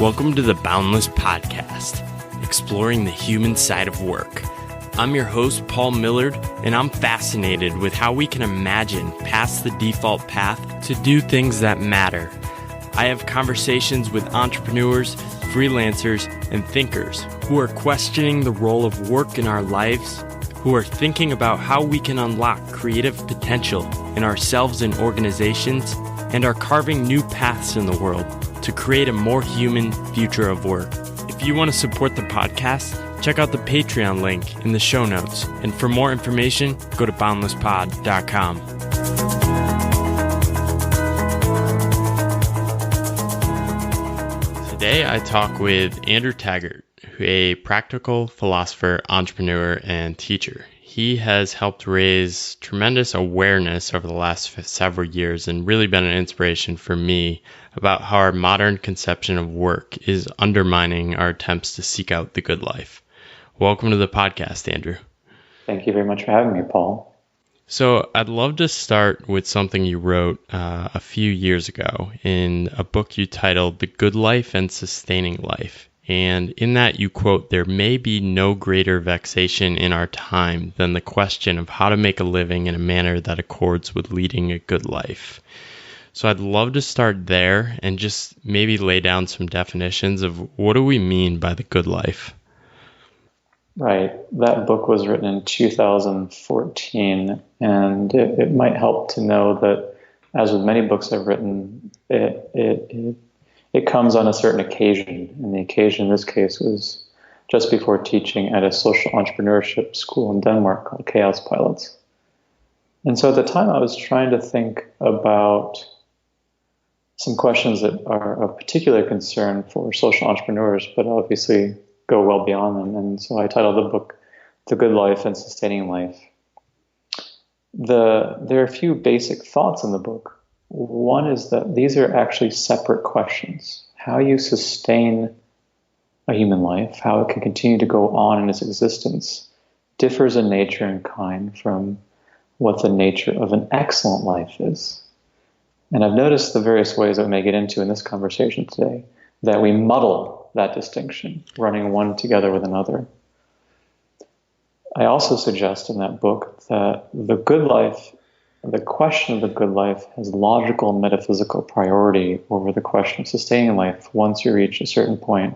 Welcome to the Boundless Podcast, exploring the human side of work. I'm your host, Paul Millard, and I'm fascinated with how we can imagine past the default path to do things that matter. I have conversations with entrepreneurs, freelancers, and thinkers who are questioning the role of work in our lives, who are thinking about how we can unlock creative potential in ourselves and organizations, and are carving new paths in the world to create a more human future of work. If you want to support the podcast, check out the Patreon link in the show notes. And for more information, go to boundlesspod.com. Today, I talk with Andrew Taggart, a practical philosopher, entrepreneur, and teacher. He has helped raise tremendous awareness over the last several years and really been an inspiration for me about how our modern conception of work is undermining our attempts to seek out the good life. Welcome to the podcast, Andrew. Thank you very much for having me, Paul. So I'd love to start with something you wrote a few years ago in a book you titled The Good Life and Sustaining Life. And in that you quote, "There may be no greater vexation in our time than the question of how to make a living in a manner that accords with leading a good life." So I'd love to start there and just maybe lay down some definitions of what do we mean by the good life? Right. That book was written in 2014, and it might help to know that, as with many books I've written, it comes on a certain occasion, and the occasion in this case was just before teaching at a social entrepreneurship school in Denmark called Chaos Pilots. And so at the time I was trying to think about some questions that are of particular concern for social entrepreneurs, but obviously go well beyond them. And so I titled the book The Good Life and Sustaining Life. There are a few basic thoughts in the book. One is that these are actually separate questions. How you sustain a human life, how it can continue to go on in its existence, differs in nature and kind from what the nature of an excellent life is. And I've noticed the various ways that we may get into in this conversation today that we muddle that distinction, running one together with another. I also suggest in that book that the good life, the question of the good life, has logical and metaphysical priority over the question of sustaining life once you reach a certain point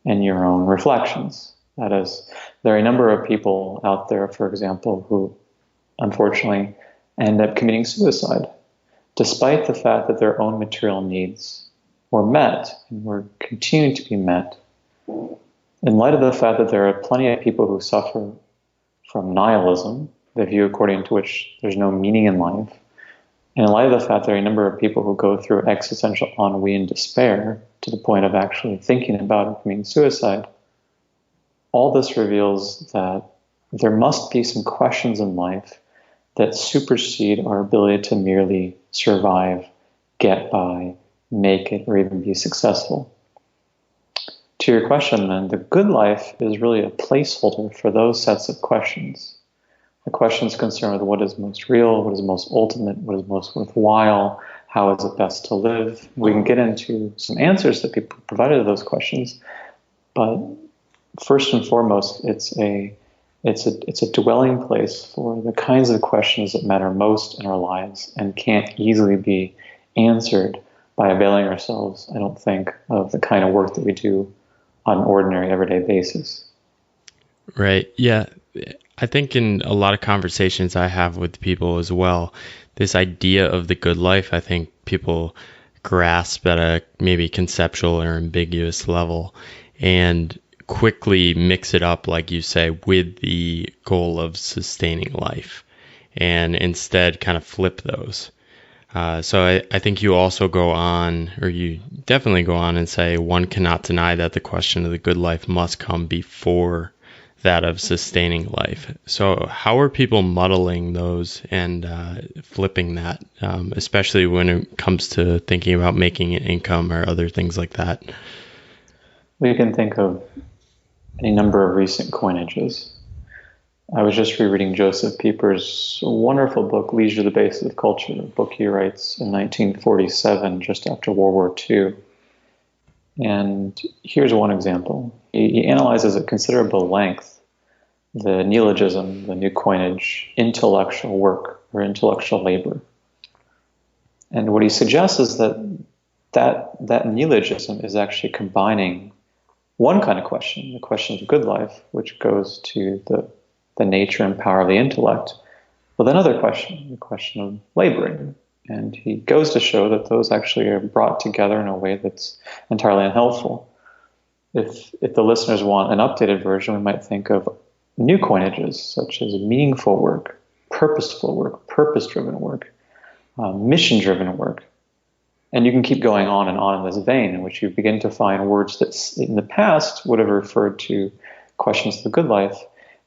in your own reflections. That is, there are a number of people out there, for example, who unfortunately end up committing suicide, despite the fact that their own material needs were met and were continuing to be met, in light of the fact that there are plenty of people who suffer from nihilism, the view according to which there's no meaning in life, and in light of the fact there are a number of people who go through existential ennui and despair to the point of actually thinking about committing suicide, all this reveals that there must be some questions in life that supersede our ability to merely survive, get by, make it, or even be successful. To your question then, the good life is really a placeholder for those sets of questions. The questions concerned with what is most real, what is most ultimate, what is most worthwhile, how is it best to live. We can get into some answers that people provided to those questions, but first and foremost, it's a dwelling place for the kinds of questions that matter most in our lives and can't easily be answered by availing ourselves, I don't think, of the kind of work that we do on an ordinary, everyday basis. Right. Yeah. I think in a lot of conversations I have with people as well, this idea of the good life, I think people grasp at a maybe conceptual or ambiguous level and quickly mix it up, like you say, with the goal of sustaining life, and instead kind of flip those. So I think you also go on, or you definitely go on and say, one cannot deny that the question of the good life must come before that of sustaining life. So how are people muddling those and flipping that, especially when it comes to thinking about making an income or other things like that? We can think of any number of recent coinages. I was just rereading Josef Pieper's wonderful book, Leisure, the Basis of Culture, a book he writes in 1947, just after World War II. And here's one example. He analyzes at considerable length the neologism, the new coinage, intellectual work or intellectual labor. And what he suggests is that neologism is actually combining one kind of question, the question of good life, which goes to the nature and power of the intellect, with another question, the question of laboring. And he goes to show that those actually are brought together in a way that's entirely unhelpful. If the listeners want an updated version, we might think of new coinages, such as meaningful work, purposeful work, purpose-driven work, mission-driven work. And you can keep going on in this vein, in which you begin to find words that in the past would have referred to questions of the good life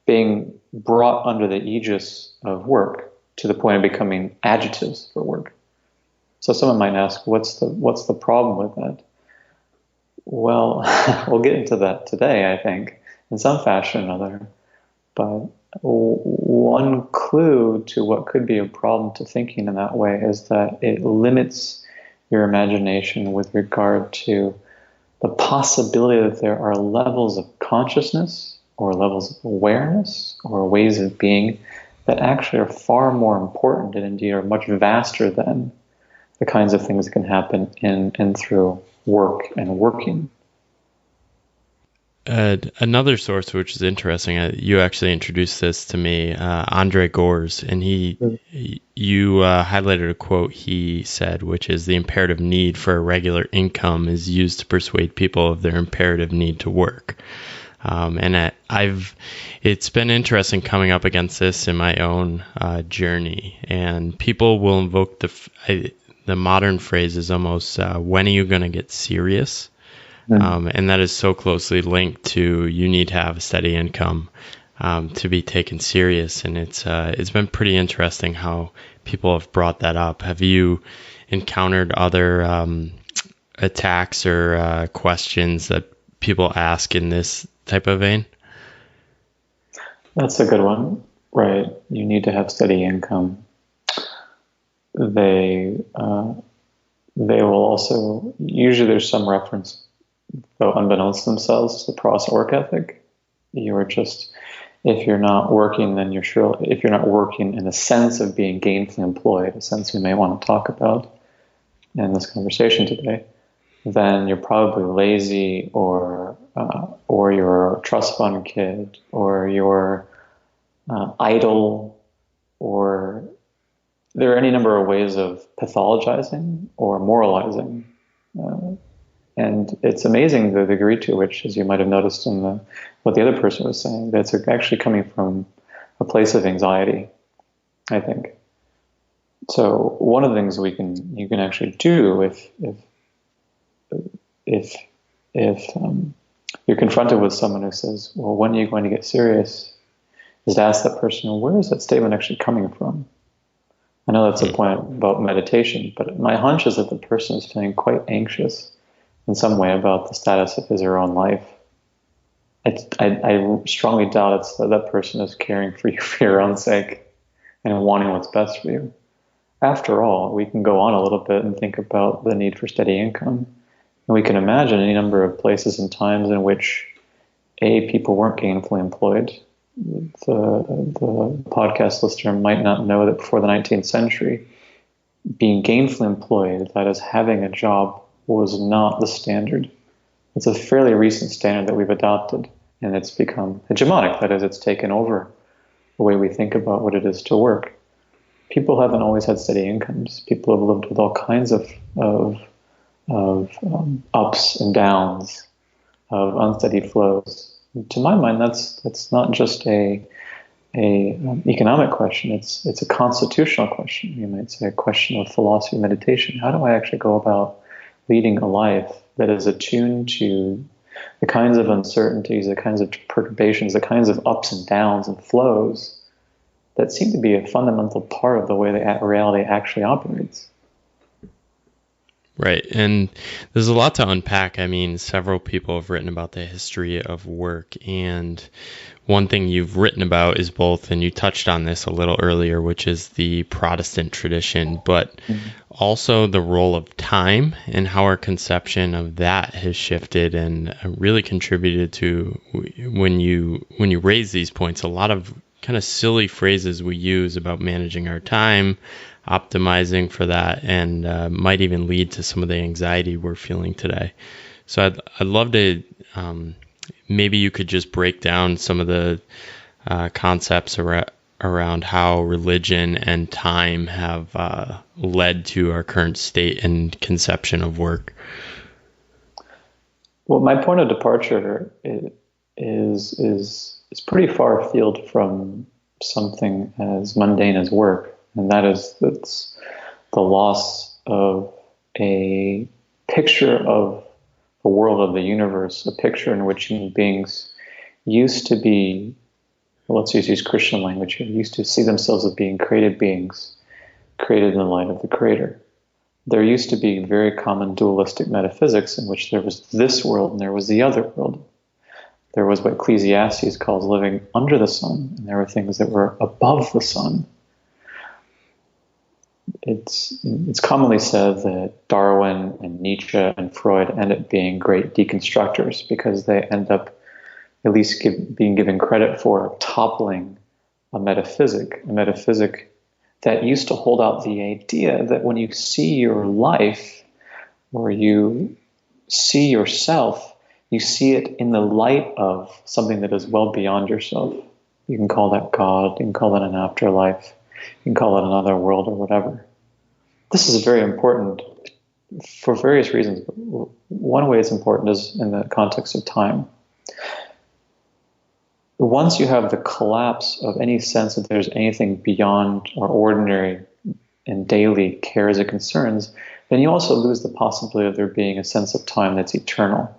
being brought under the aegis of work to the point of becoming adjectives for work. So someone might ask, what's the problem with that? Well, we'll get into that today, I think, in some fashion or another. But one clue to what could be a problem to thinking in that way is that it limits your imagination with regard to the possibility that there are levels of consciousness or levels of awareness or ways of being that actually are far more important and indeed are much vaster than the kinds of things that can happen in and through work and working. Another source which is interesting, you actually introduced this to me, Andre Gors, and you highlighted a quote he said, which is the imperative need for a regular income is used to persuade people of their imperative need to work. It's been interesting coming up against this in my own journey, and people will invoke the modern phrase is almost, when are you going to get serious? And that is so closely linked to you need to have a steady income to be taken serious. And it's been pretty interesting how people have brought that up. Have you encountered other attacks or questions that people ask in this type of vein? That's a good one, right? You need to have steady income. They will also, usually there's some reference, though unbeknownst to themselves, to the Protestant work ethic. You are just, if you're not working, then if you're not working in the sense of being gainfully employed, a sense we may want to talk about in this conversation today, then you're probably lazy or you're a trust fund kid, or you're idle, or there are any number of ways of pathologizing or moralizing. And it's amazing the degree to which, as you might have noticed in what the other person was saying, that it's actually coming from a place of anxiety, I think. So one of the things you can actually do if you're confronted with someone who says, well, when are you going to get serious, is to ask that person, well, where is that statement actually coming from? I know that's a point about meditation, but my hunch is that the person is feeling quite anxious in some way about the status of his or her own life. I strongly doubt it's that person is caring for you for your own sake and wanting what's best for you. After all, we can go on a little bit and think about the need for steady income. And we can imagine any number of places and times in which, people weren't gainfully employed. The podcast listener might not know that before the 19th century, being gainfully employed, that is, having a job, was not the standard. It's a fairly recent standard that we've adopted, and it's become hegemonic. That is, it's taken over the way we think about what it is to work. People haven't always had steady incomes. People have lived with all kinds of ups and downs, of unsteady flows. To my mind, that's not just a economic question. It's a constitutional question. You might say a question of philosophy and meditation. How do I actually go about leading a life that is attuned to the kinds of uncertainties, the kinds of perturbations, the kinds of ups and downs and flows that seem to be a fundamental part of the way that reality actually operates? Right. And there's a lot to unpack. I mean, several people have written about the history of work. And one thing you've written about is both, and you touched on this a little earlier, which is the Protestant tradition, but also the role of time and how our conception of that has shifted and really contributed to when you raise these points, a lot of kind of silly phrases we use about managing our time, optimizing for that, and might even lead to some of the anxiety we're feeling today. So I'd love to maybe you could just break down some of the concepts around how religion and time have led to our current state and conception of work. Well, my point of departure is pretty far afield from something as mundane as work, and that's the loss of a picture of the world of the universe, a picture in which human beings used to be, well, let's use Christian language here, used to see themselves as being created beings, created in the light of the Creator. There used to be very common dualistic metaphysics in which there was this world and there was the other world. There was what Ecclesiastes calls living under the sun, and there were things that were above the sun. It's commonly said that Darwin and Nietzsche and Freud end up being great deconstructors because they end up at least being given credit for toppling a metaphysic that used to hold out the idea that when you see your life or you see yourself, you see it in the light of something that is well beyond yourself. You can call that God, you can call that an afterlife, you can call it another world or whatever. This is very important for various reasons. One way it's important is in the context of time. Once you have the collapse of any sense that there's anything beyond our ordinary and daily cares and concerns, then you also lose the possibility of there being a sense of time that's eternal,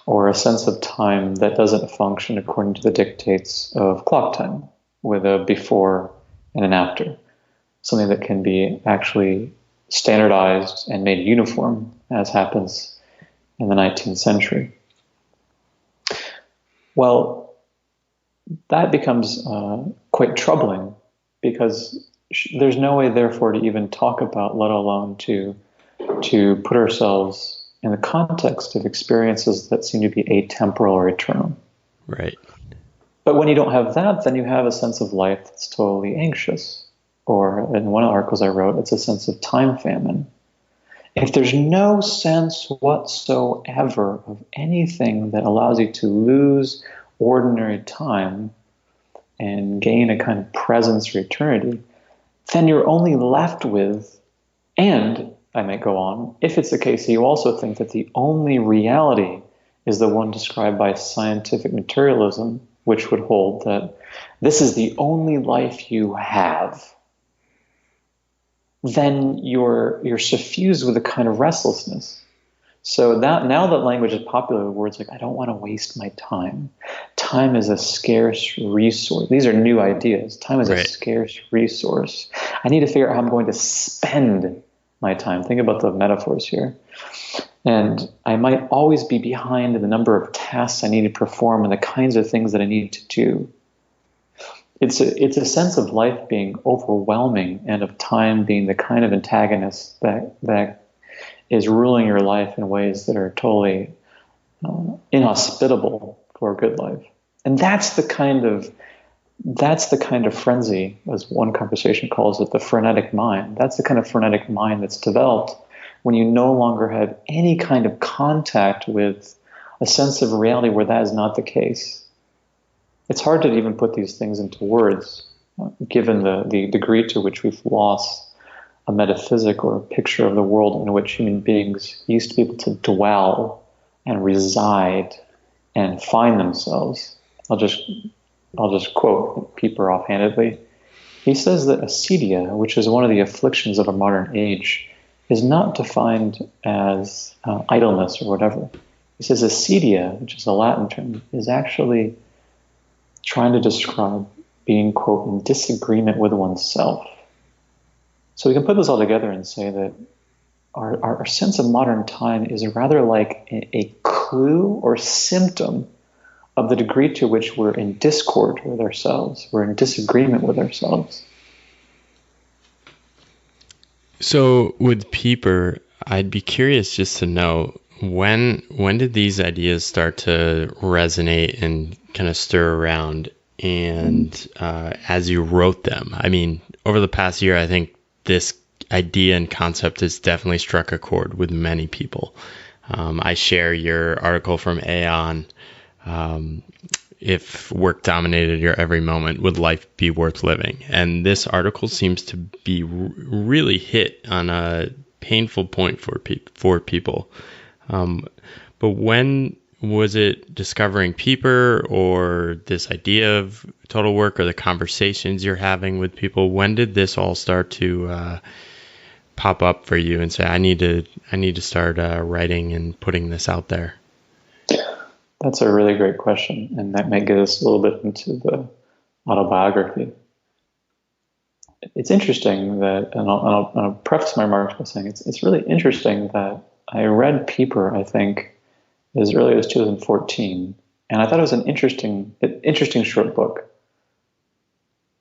or a sense of time that doesn't function according to the dictates of clock time, with a before and an after, something that can be actually standardized and made uniform, as happens in the 19th century. Well, that becomes quite troubling because there's no way, therefore, to even talk about, let alone to put ourselves in the context of experiences that seem to be atemporal or eternal. Right. But when you don't have that, then you have a sense of life that's totally anxious. Or in one of the articles I wrote, it's a sense of time famine. If there's no sense whatsoever of anything that allows you to lose ordinary time and gain a kind of presence for eternity, then you're only left with, and I might go on, if it's the case that you also think that the only reality is the one described by scientific materialism, which would hold that this is the only life you have, then you're suffused with a kind of restlessness. So that now that language is popular with words like, I don't want to waste my time. Time is a scarce resource. These are new ideas. Time is a scarce resource. I need to figure out how I'm going to spend my time. Think about the metaphors here. And I might always be behind in the number of tasks I need to perform and the kinds of things that I need to do. It's a sense of life being overwhelming and of time being the kind of antagonist that is ruling your life in ways that are totally inhospitable for a good life. And that's the kind of frenzy, as one conversation calls it, the frenetic mind. That's the kind of frenetic mind that's developed when you no longer have any kind of contact with a sense of reality where that is not the case. It's hard to even put these things into words, given the degree to which we've lost a metaphysic or a picture of the world in which human beings used to be able to dwell and reside and find themselves. I'll just quote Pieper offhandedly. He says that acedia, which is one of the afflictions of a modern age, is not defined as idleness or whatever. He says acedia, which is a Latin term, is actually trying to describe being, quote, in disagreement with oneself. So we can put this all together and say that our sense of modern time is rather like a clue or symptom of the degree to which we're in discord with ourselves, we're in disagreement with ourselves. So with Pieper, I'd be curious just to know when did these ideas start to resonate and kind of stir around, and as you wrote them. I mean, over the past year, I think this idea and concept has definitely struck a chord with many people. I share your article from Aeon. Um, if work dominated your every moment, would life be worth living? And this article seems to be really hit on a painful point for people. Um, but when was it discovering Pieper or this idea of total work or the conversations you're having with people? When did this all start to pop up for you and say, I need to start writing and putting this out there? That's a really great question, and that might get us a little bit into the autobiography. It's interesting that, and I'll preface my remarks by saying it's really interesting that I read Pieper, I think, as early as 2014, and I thought it was an interesting short book,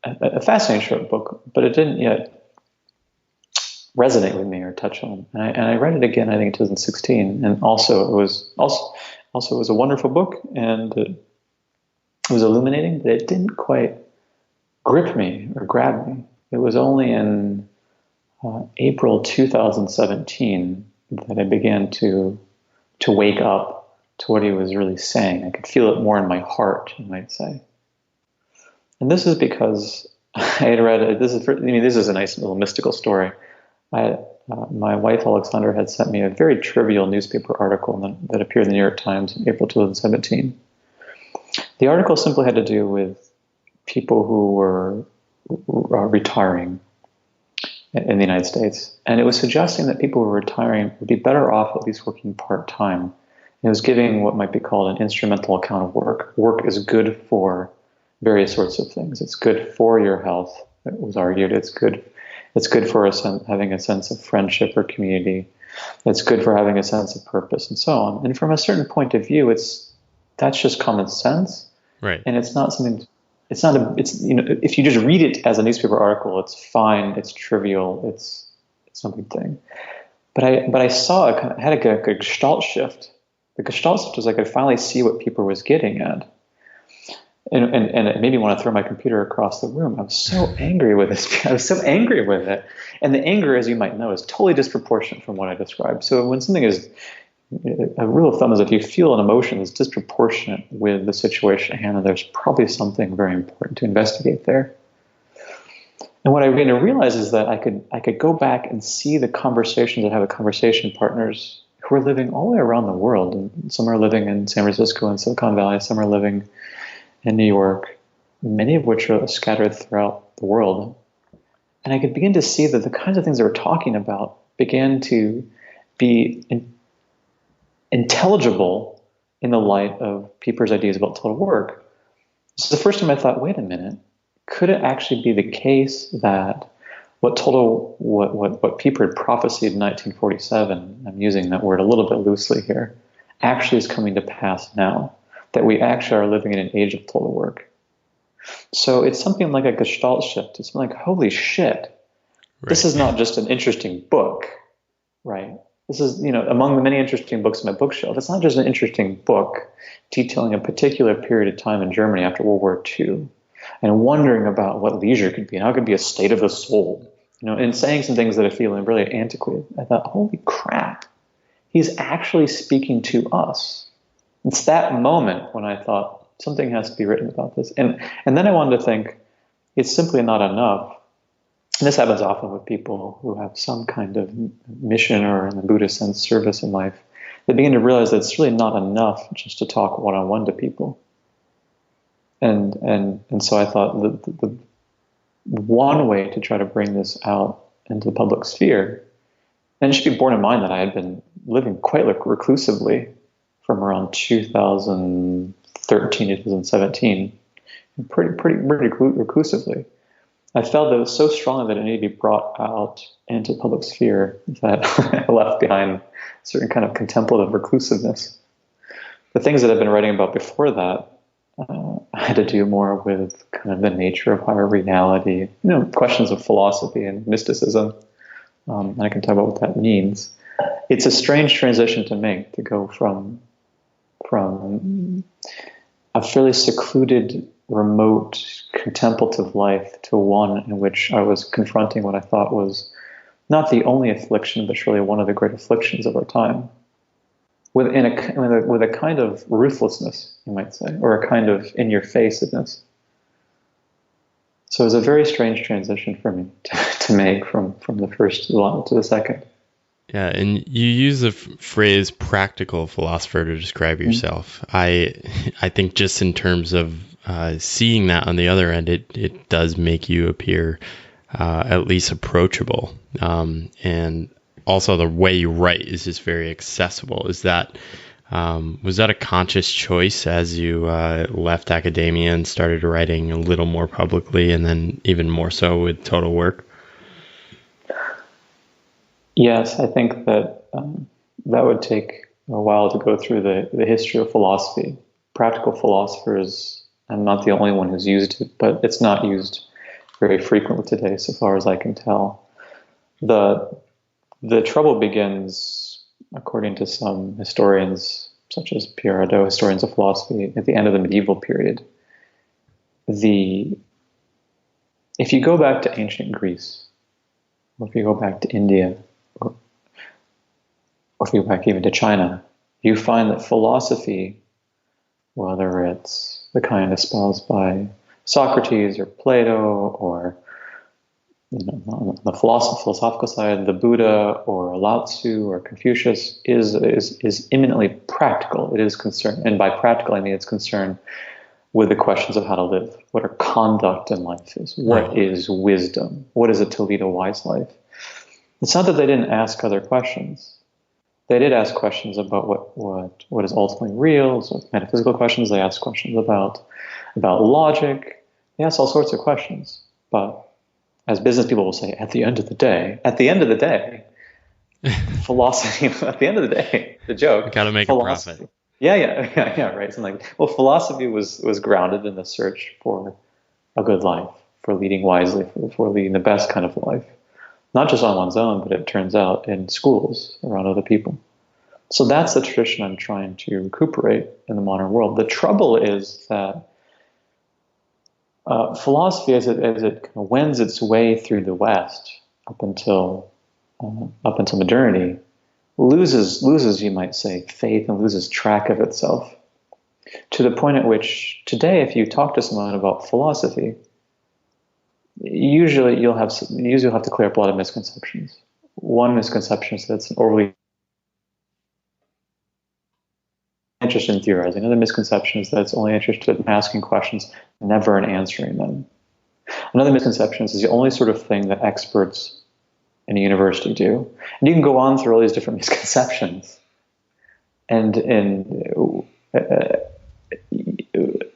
a fascinating short book, but it didn't yet resonate with me or touch on. And I read it again, I think, in 2016, and also it was a wonderful book, and it was illuminating, but it didn't quite grip me or grab me. It was only in April 2017 that I began to wake up to what he was really saying. I could feel it more in my heart, you might say. And this is because I had read, this is a nice little mystical story. My wife, Alexandra, had sent me a very trivial newspaper article that appeared in the New York Times in April 2017. The article simply had to do with people who were retiring in the United States. And it was suggesting that people who were retiring would be better off at least working part-time. It was giving what might be called an instrumental account of work. Work is good for various sorts of things. It's good for your health, it was argued. It's good for having a sense of friendship or community. It's good for having a sense of purpose and so on. And from a certain point of view, that's just common sense. Right. And it's not something, if you just read it as a newspaper article, it's fine, it's trivial, it's something. But I saw I had a gestalt shift. The gestalt shift was I could finally see what Pieper was getting at. And it made me want to throw my computer across the room. I was so angry with this. I was so angry with it. And the anger, as you might know, is totally disproportionate from what I described. So when something is, a rule of thumb is if you feel an emotion that's disproportionate with the situation at hand, there's probably something very important to investigate there. And what I began to realize is that I could go back and see the conversations I have with conversation partners who are living all the way around the world. And some are living in San Francisco and Silicon Valley. Some are living in New York, many of which are scattered throughout the world. And I could begin to see that the kinds of things they were talking about began to be intelligible in the light of Pieper's ideas about total work. This is the first time I thought, wait a minute, could it actually be the case that what Pieper had prophesied in 1947, I'm using that word a little bit loosely here, actually is coming to pass now? That we actually are living in an age of total work. So it's something like a gestalt shift. It's like, holy shit, right. This is not just an interesting book, right? This is, among the many interesting books on my bookshelf, it's not just an interesting book detailing a particular period of time in Germany after World War II and wondering about what leisure could be and how it could be a state of the soul, and saying some things that I feel really antiquated. I thought, holy crap, he's actually speaking to us. It's that moment when I thought something has to be written about this. And then I wanted to think, it's simply not enough. And this happens often with people who have some kind of mission or, in the Buddhist sense, service in life. They begin to realize that it's really not enough just to talk one-on-one to people. And so I thought the one way to try to bring this out into the public sphere, and it should be borne in mind that I had been living quite reclusively from around 2013 to 2017, pretty reclusively. I felt that it was so strongly that it needed to be brought out into the public sphere that I left behind a certain kind of contemplative reclusiveness. The things that I've been writing about before that had to do more with kind of the nature of higher reality, questions of philosophy and mysticism. and I can talk about what that means. It's a strange transition to make, to go from a fairly secluded, remote, contemplative life to one in which I was confronting what I thought was not the only affliction, but surely one of the great afflictions of our time, with a kind of ruthlessness, you might say, or a kind of in-your-facedness. So it was a very strange transition for me to make from the first to the second. Yeah, and you use the phrase "practical philosopher" to describe yourself. I think just in terms of seeing that on the other end, it does make you appear at least approachable, and also the way you write is just very accessible. Is that was that a conscious choice as you left academia and started writing a little more publicly, and then even more so with Total Work? Yes, I think that that would take a while to go through the history of philosophy. Practical philosophers, I'm not the only one who's used it, but it's not used very frequently today, so far as I can tell. The trouble begins, according to some historians, such as Pierre Hadot, historians of philosophy, at the end of the medieval period. If you go back to ancient Greece, or if you go back to India, or if you go back even to China, you find that philosophy, whether it's the kind espoused by Socrates or Plato, or on the philosophical side, the Buddha or Lao Tzu or Confucius, is eminently practical. It is concerned, and by practical I mean it's concerned with the questions of how to live. What our conduct in life is. What is wisdom? What is it to lead a wise life? It's not that they didn't ask other questions. They did ask questions about what is ultimately real, so metaphysical questions. They asked questions about logic. They asked all sorts of questions. But as business people will say, at the end of the day, philosophy, at the end of the day, the joke. Got to make philosophy. A profit. Yeah, right. Something like, well, philosophy was grounded in the search for a good life, for leading wisely, for leading the best kind of life. Not just on one's own, but it turns out in schools around other people. So that's the tradition I'm trying to recuperate in the modern world. The trouble is that philosophy, as it kind of wends its way through the West up until modernity, loses, you might say, faith and loses track of itself, to the point at which today, if you talk to someone about philosophy, usually you'll have to clear up a lot of misconceptions. One misconception is that it's an overly interested in theorizing. Another misconception is that it's only interested in asking questions, never in answering them. Another misconception is the only sort of thing that experts in a university do. And you can go on through all these different misconceptions.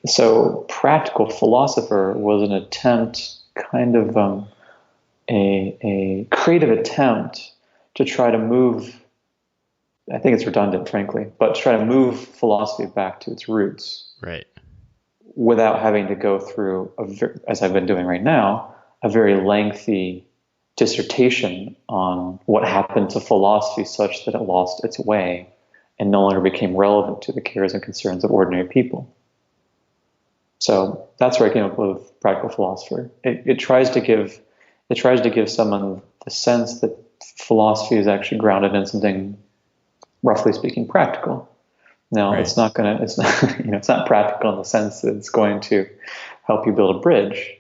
So practical philosopher was an attempt, kind of a creative attempt to try to move, I think it's redundant, frankly, but to try to move philosophy back to its roots. Right. Without having to go through, as I've been doing right now, a very lengthy dissertation on what happened to philosophy such that it lost its way and no longer became relevant to the cares and concerns of ordinary people. So that's where I came up with Practical Philosopher. It tries to give someone the sense that philosophy is actually grounded in something, roughly speaking, practical. Now, right. It's not practical in the sense that it's going to help you build a bridge,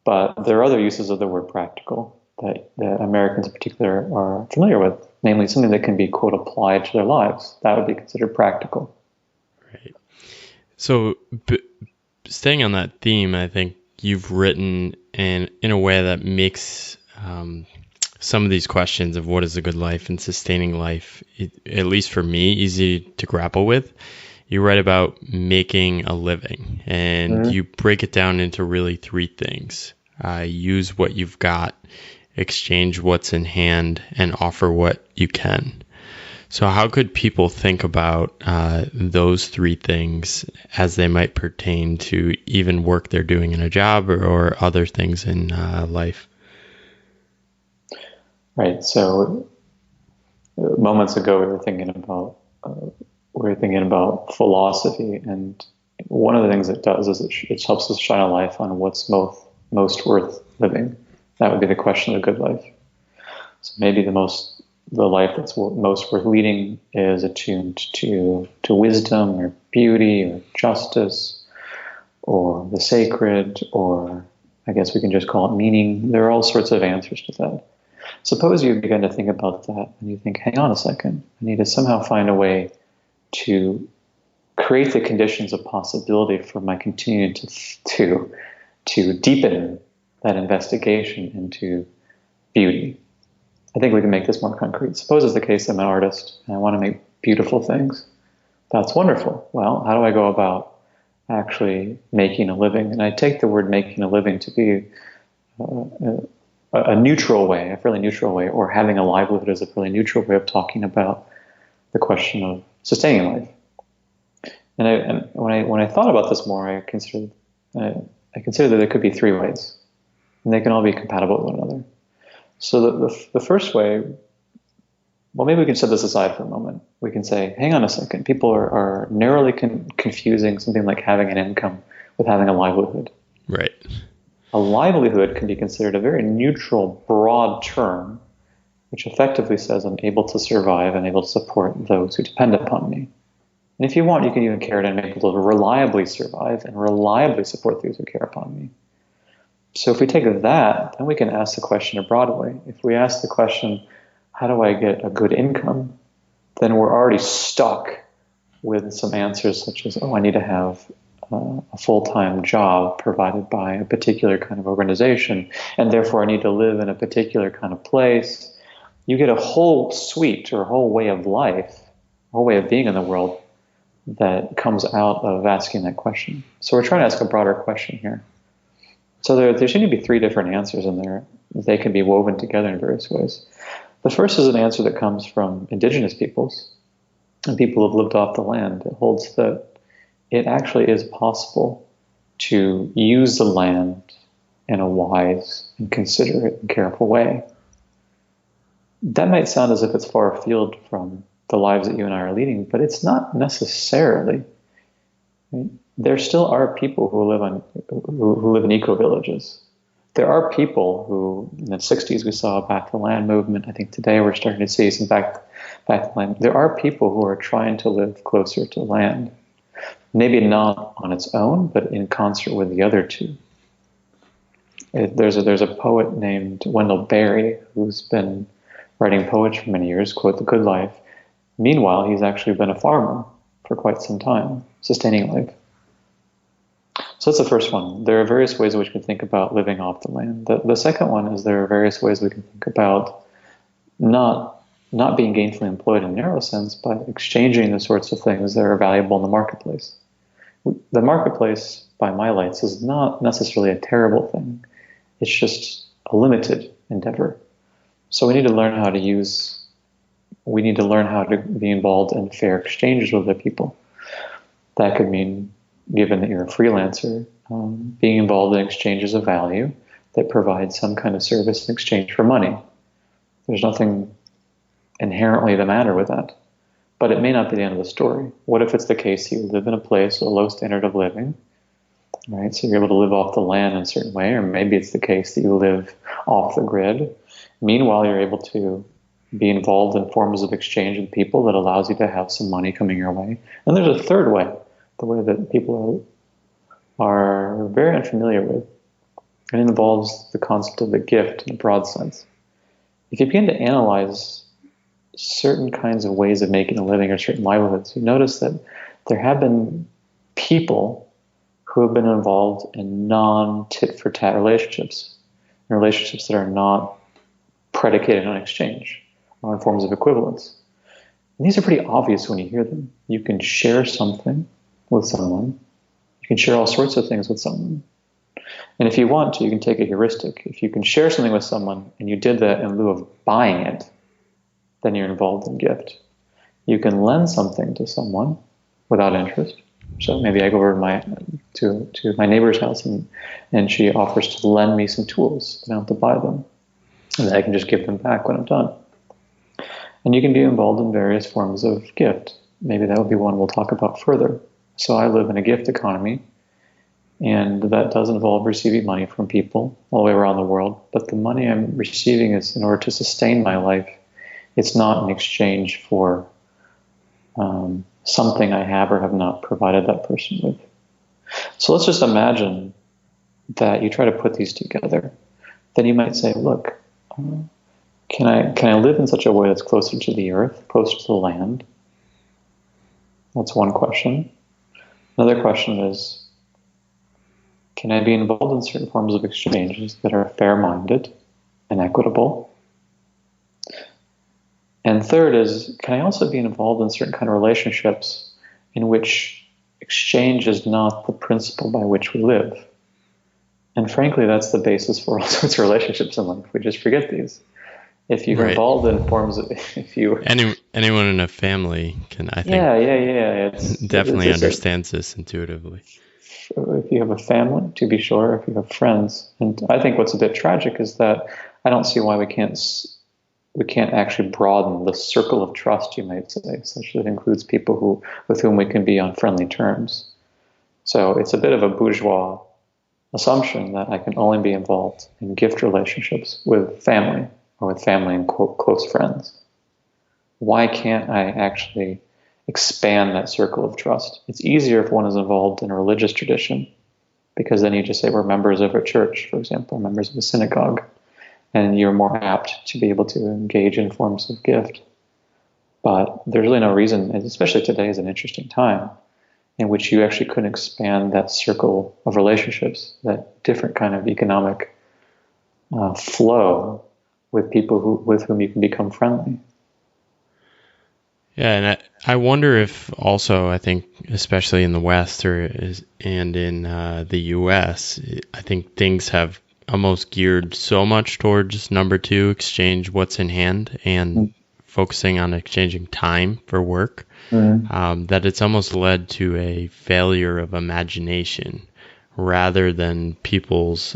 but there are other uses of the word practical that Americans in particular are familiar with, namely something that can be, quote, applied to their lives. That would be considered practical. Right. So, staying on that theme, I think you've written in a way that makes some of these questions of what is a good life and sustaining life, at least for me, easy to grapple with. You write about making a living, and you break it down into really three things. Use what you've got, exchange what's in hand, and offer what you can. So how could people think about those three things as they might pertain to even work they're doing in a job or other things in life? right? So moments ago, we were thinking about philosophy, and one of the things it does is it helps us shine a light on what's most worth living. That would be the question of the good life. So maybe the life that's most worth leading is attuned to wisdom or beauty or justice or the sacred, or I guess we can just call it meaning. There are all sorts of answers to that. Suppose you begin to think about that and you think, hang on a second, I need to somehow find a way to create the conditions of possibility for my continuing to deepen that investigation into beauty. I think we can make this more concrete. Suppose it's the case I'm an artist and I want to make beautiful things. That's wonderful. Well, how do I go about actually making a living? And I take the word making a living to be a neutral way, a fairly neutral way, or having a livelihood as a fairly neutral way of talking about the question of sustaining life. And when I thought about this more, I considered that there could be three ways, and they can all be compatible with one another. So the first way, well, maybe we can set this aside for a moment. We can say, hang on a second, people are narrowly confusing something like having an income with having a livelihood. Right. A livelihood can be considered a very neutral, broad term, which effectively says I'm able to survive and able to support those who depend upon me. And if you want, you can even carry it and make able to reliably survive and reliably support those who care upon me. So if we take that, then we can ask the question a broad way. If we ask the question, how do I get a good income? Then we're already stuck with some answers such as, I need to have a full-time job provided by a particular kind of organization, and therefore I need to live in a particular kind of place. You get a whole suite or a whole way of life, a whole way of being in the world that comes out of asking that question. So we're trying to ask a broader question here. So there seem to be three different answers in there. They can be woven together in various ways. The first is an answer that comes from indigenous peoples and people who have lived off the land. It holds that it actually is possible to use the land in a wise and considerate and careful way. That might sound as if it's far afield from the lives that you and I are leading, but it's not necessarily. There still are people who live in eco-villages. There are people who, in the 60s, we saw a back to land movement. I think today we're starting to see some back to land. There are people who are trying to live closer to land. Maybe not on its own, but in concert with the other two. There's a poet named Wendell Berry who's been writing poetry for many years, quote, "The Good Life." Meanwhile, he's actually been a farmer for quite some time, sustaining life. So that's the first one. There are various ways in which we can think about living off the land. The second one is there are various ways we can think about not being gainfully employed in a narrow sense, but exchanging the sorts of things that are valuable in the marketplace. The marketplace, by my lights, is not necessarily a terrible thing. It's just a limited endeavor. So we need to learn how to be involved in fair exchanges with other people. That could mean, given that you're a freelancer, being involved in exchanges of value that provide some kind of service in exchange for money. There's nothing inherently the matter with that. But it may not be the end of the story. What if it's the case you live in a place with a low standard of living, right? So you're able to live off the land in a certain way, or maybe it's the case that you live off the grid. Meanwhile, you're able to be involved in forms of exchange with people that allows you to have some money coming your way. And there's a third way, the way that people are very unfamiliar with. It involves the concept of the gift in a broad sense. If you begin to analyze certain kinds of ways of making a living or certain livelihoods, you notice that there have been people who have been involved in non-tit-for-tat relationships that are not predicated on exchange or in forms of equivalence. And these are pretty obvious when you hear them. You can share something with someone. You can share all sorts of things with someone. And if you want to, you can take a heuristic. If you can share something with someone and you did that in lieu of buying it, then you're involved in gift. You can lend something to someone without interest. So maybe I go over to my neighbor's house and she offers to lend me some tools. I don't have to buy them. and then I can just give them back when I'm done. And you can be involved in various forms of gift. Maybe that would be one we'll talk about further. So I live in a gift economy, and that does involve receiving money from people all the way around the world. But the money I'm receiving is in order to sustain my life. It's not in exchange for something I have or have not provided that person with. So let's just imagine that you try to put these together. Then you might say, look, can I live in such a way that's closer to the earth, closer to the land? That's one question. Another question is, can I be involved in certain forms of exchanges that are fair-minded and equitable? And third is, can I also be involved in certain kind of relationships in which exchange is not the principle by which we live? And frankly, that's the basis for all sorts of relationships in life. We just forget these. If you're involved in forms of, anyone in a family can, I think, definitely understands this intuitively. If you have a family, to be sure, if you have friends, and I think what's a bit tragic is that I don't see why we can't actually broaden the circle of trust, you might say, such that it includes people with whom we can be on friendly terms. So it's a bit of a bourgeois assumption that I can only be involved in gift relationships with family, or with family and quote close friends. Why can't I actually expand that circle of trust? It's easier if one is involved in a religious tradition, because then you just say we're members of a church, for example, members of a synagogue, and you're more apt to be able to engage in forms of gift. But there's really no reason, and especially today is an interesting time, in which you actually couldn't expand that circle of relationships, that different kind of economic flow with people with whom you can become friendly. Yeah, and I wonder if also, I think, especially in the West and in the U.S., I think things have almost geared so much towards number two, exchange what's in hand, and focusing on exchanging time for work, that it's almost led to a failure of imagination rather than people's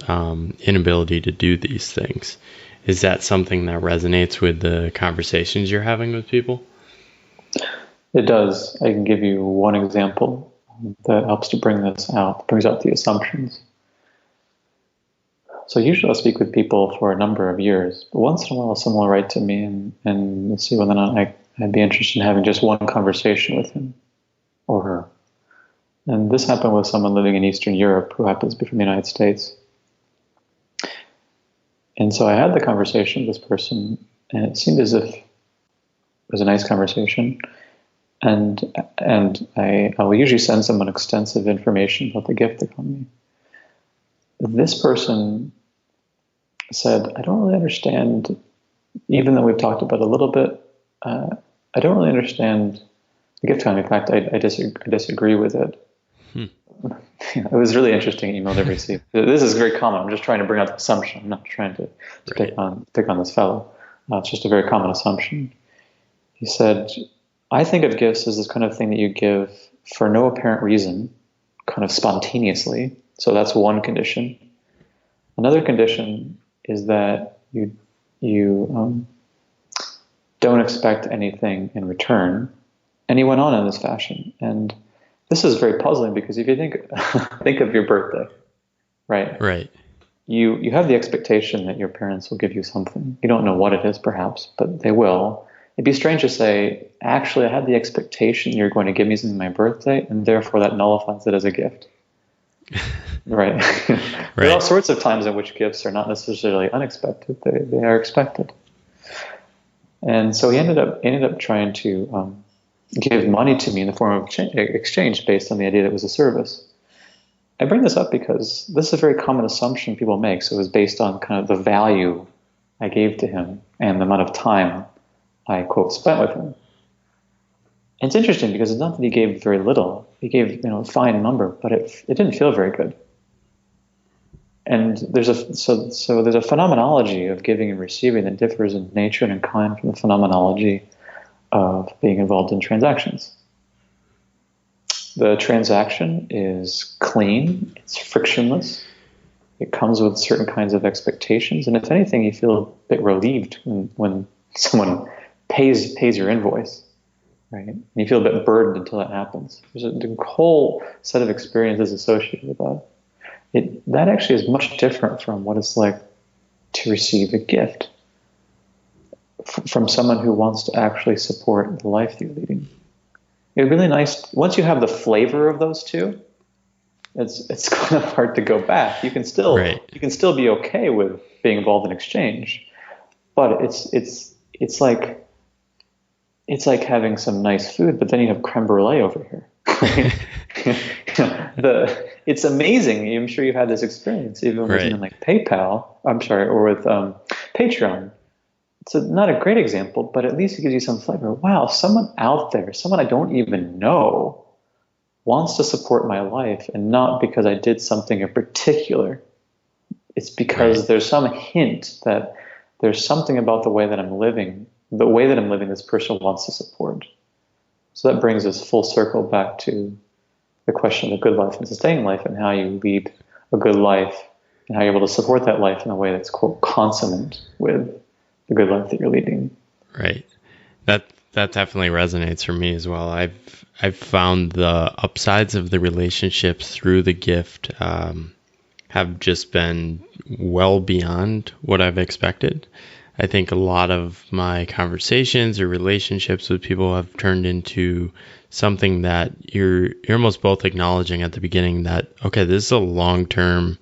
inability to do these things. Is that something that resonates with the conversations you're having with people? It does. I can give you one example that helps to bring this out, brings out the assumptions. So usually I'll speak with people for a number of years, but once in a while someone will write to me and we'll see whether or not I'd be interested in having just one conversation with him or her. And this happened with someone living in Eastern Europe who happens to be from the United States. And so I had the conversation with this person, and it seemed as if it was a nice conversation. And I will usually send someone extensive information about the gift economy. This person said, I don't really understand, even though we've talked about it a little bit, I don't really understand the gift economy. In fact, I disagree with it. It was really interesting email to receive. This is very common. I'm just trying to bring out the assumption. I'm not trying to pick on this fellow. It's just a very common assumption. He said, I think of gifts as this kind of thing that you give for no apparent reason, kind of spontaneously. So that's one condition. Another condition is that you don't expect anything in return. And he went on in this fashion. And this is very puzzling, because if you think of your birthday, right? You have the expectation that your parents will give you something. You don't know what it is, perhaps, but they will. It'd be strange to say, actually, I had the expectation you're going to give me something on my birthday, and therefore that nullifies it as a gift. Right. There are all sorts of times in which gifts are not necessarily unexpected; they are expected. And so he ended up trying to give money to me in the form of exchange based on the idea that it was a service. I bring this up because this is a very common assumption people make. So it was based on kind of the value I gave to him and the amount of time I, quote, spent with him. And it's interesting because it's not that he gave very little. He gave a fine number, but it didn't feel very good. And there's a phenomenology of giving and receiving that differs in nature and in kind from the phenomenology of being involved in transactions. The transaction is clean, it's frictionless, It comes with certain kinds of expectations, and if anything, you feel a bit relieved when someone pays your invoice, right? And you feel a bit burdened until that happens. There's a whole set of experiences associated with that. That actually is much different from what it's like to receive a gift from someone who wants to actually support the life that you're leading. It's really nice once you have the flavor of those two. It's kind of hard to go back. You can still be okay with being involved in exchange, but it's like having some nice food, but then you have creme brulee over here. It's amazing. I'm sure you've had this experience, even with something like PayPal. I'm sorry, or with Patreon. It's not a great example, but at least it gives you some flavor. Wow, someone out there, someone I don't even know, wants to support my life, and not because I did something in particular. It's because there's some hint that there's something about the way that I'm living, this person wants to support. So that brings us full circle back to the question of a good life and sustaining life, and how you lead a good life, and how you're able to support that life in a way that's, quote, consonant with the good life that you're leading. Right. That definitely resonates for me as well. I've found the upsides of the relationships through the gift have just been well beyond what I've expected. I think a lot of my conversations or relationships with people have turned into something that you're almost both acknowledging at the beginning that, okay, this is a long-term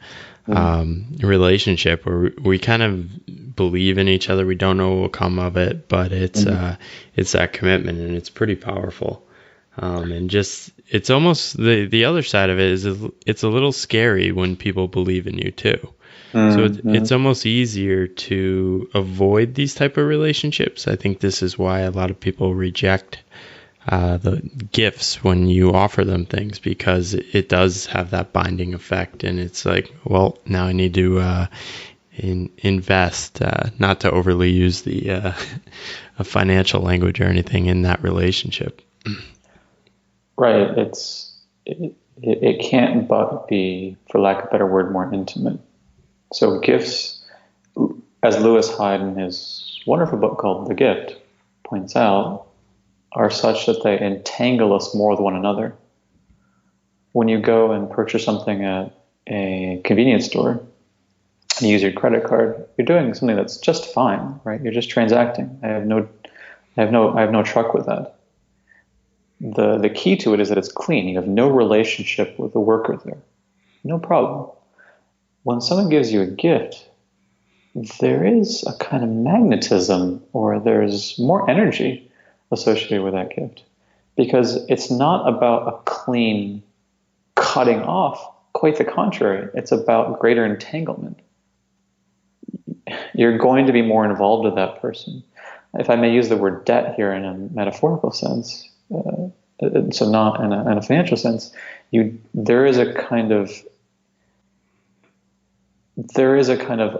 relationship where we kind of believe in each other. We don't know what will come of it, but it's that commitment, and it's pretty powerful. And just, it's almost the other side of it is it's a little scary when people believe in you too. So it's almost easier to avoid these type of relationships. I think this is why a lot of people reject the gifts when you offer them things, because it does have that binding effect, and it's like, well, now I need to invest, not to overly use the a financial language or anything in that relationship. Right. It can't but be, for lack of a better word, more intimate. So gifts, as Lewis Hyde in his wonderful book called The Gift points out, are such that they entangle us more with one another. When you go and purchase something at a convenience store and you use your credit card, you're doing something that's just fine, right? You're just transacting. I have no truck with that. The key to it is that it's clean. You have no relationship with the worker there. No problem. When someone gives you a gift, there is a kind of magnetism, or there's more energy associated with that gift, because it's not about a clean cutting off. Quite the contrary. It's about greater entanglement. You're going to be more involved with that person. If I may use the word debt here in a metaphorical sense, so not in a financial sense, there is a kind of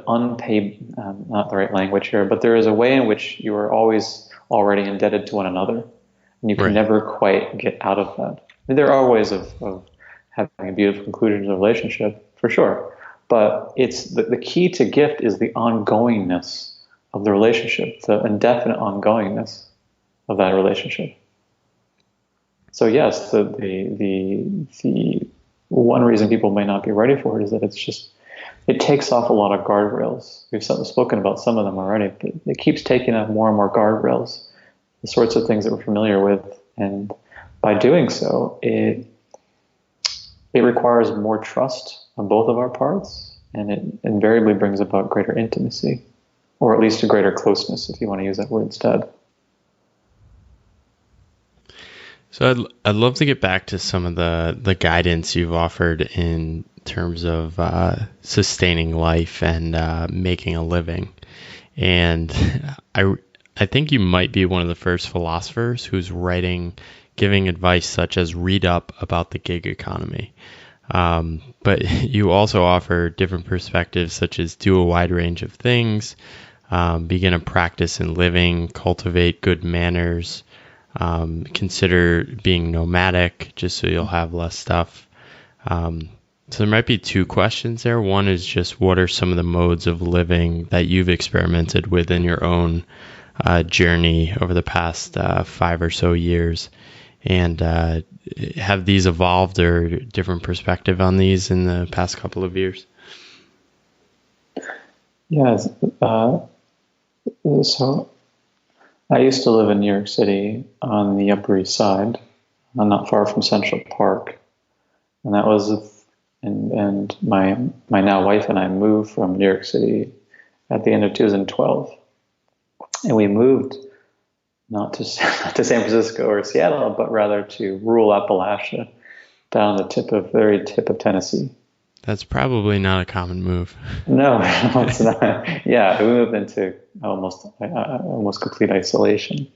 unpaid, not the right language here, but there is a way in which you are always already indebted to one another, and you can never quite get out of that. I mean, there are ways of having a beautiful conclusion to a relationship, for sure, but it's the key to gift is the ongoingness of the relationship, the indefinite ongoingness of that relationship. So yes, the one reason people may not be ready for it is that it takes off a lot of guardrails. We've spoken about some of them already, but it keeps taking up more and more guardrails, the sorts of things that we're familiar with. And by doing so, it requires more trust on both of our parts, and it invariably brings about greater intimacy, or at least a greater closeness, if you want to use that word instead. So I'd love to get back to some of the guidance you've offered in terms of sustaining life and making a living. And I think you might be one of the first philosophers who's giving advice such as read up about the gig economy. But you also offer different perspectives, such as do a wide range of things, begin a practice in living, cultivate good manners, consider being nomadic just so you'll have less stuff. So there might be two questions there. One is just what are some of the modes of living that you've experimented with in your own journey over the past 5 or so years? And have these evolved or different perspective on these in the past couple of years? Yes. So I used to live in New York City on the Upper East Side, not far from Central Park, and that was, and my now wife and I moved from New York City at the end of 2012, and we moved not to San Francisco or Seattle, but rather to rural Appalachia, down the very tip of Tennessee. That's probably not a common move. No, it's not. Yeah, we moved into almost complete isolation.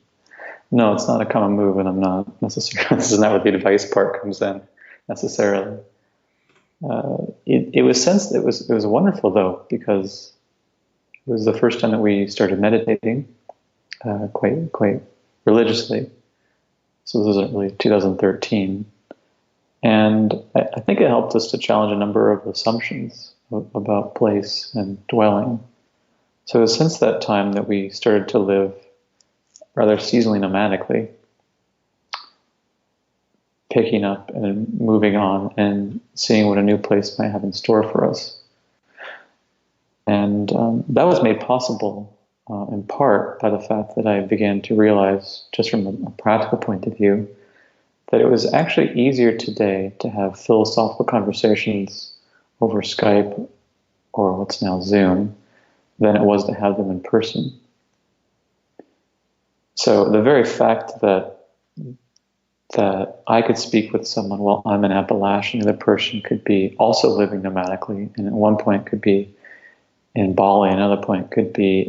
No, it's not a common move, and I'm not necessarily. This is not where the advice part comes in necessarily. It was wonderful though, because it was the first time that we started meditating quite religiously. So this was really 2013. And I think it helped us to challenge a number of assumptions about place and dwelling. So it was since that time that we started to live rather seasonally nomadically, picking up and moving on and seeing what a new place might have in store for us. And that was made possible in part by the fact that I began to realize, just from a practical point of view, that it was actually easier today to have philosophical conversations over Skype or what's now Zoom than it was to have them in person. So the very fact that I could speak with someone while I'm in Appalachia, the other person could be also living nomadically, and at one point could be in Bali, another point could be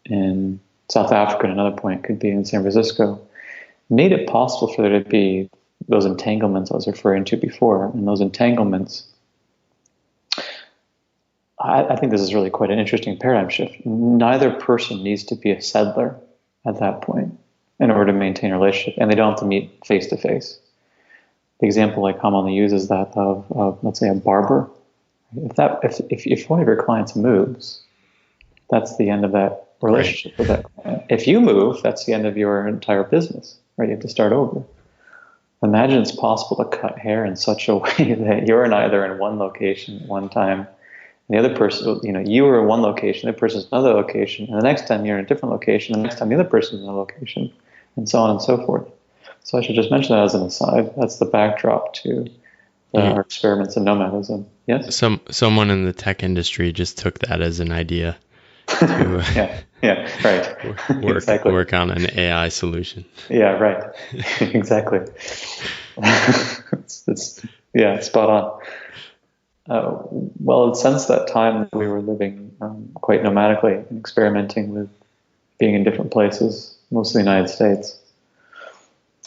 in South Africa, and another point could be in San Francisco, made it possible for there to be those entanglements I was referring to before. And those entanglements, I think this is really quite an interesting paradigm shift. Neither person needs to be a settler at that point in order to maintain a relationship, and they don't have to meet face to face. The example I commonly use is that of let's say, a barber. If one of your clients moves, that's the end of that relationship with that client. If you move, that's the end of your entire business, right? You have to start over. Imagine it's possible to cut hair in such a way that you're neither in one location at one time, and the other person, you were in one location, the other person's in another location, and the next time you're in a different location, and the next time the other person's in a location, and so on and so forth. So I should just mention that as an aside. That's the backdrop to our experiments in nomadism. Yes? Someone in the tech industry just took that as an idea to right. work on an AI solution. Yeah, right. Exactly. it's spot on. Well, since that time, we were living quite nomadically and experimenting with being in different places, mostly the United States.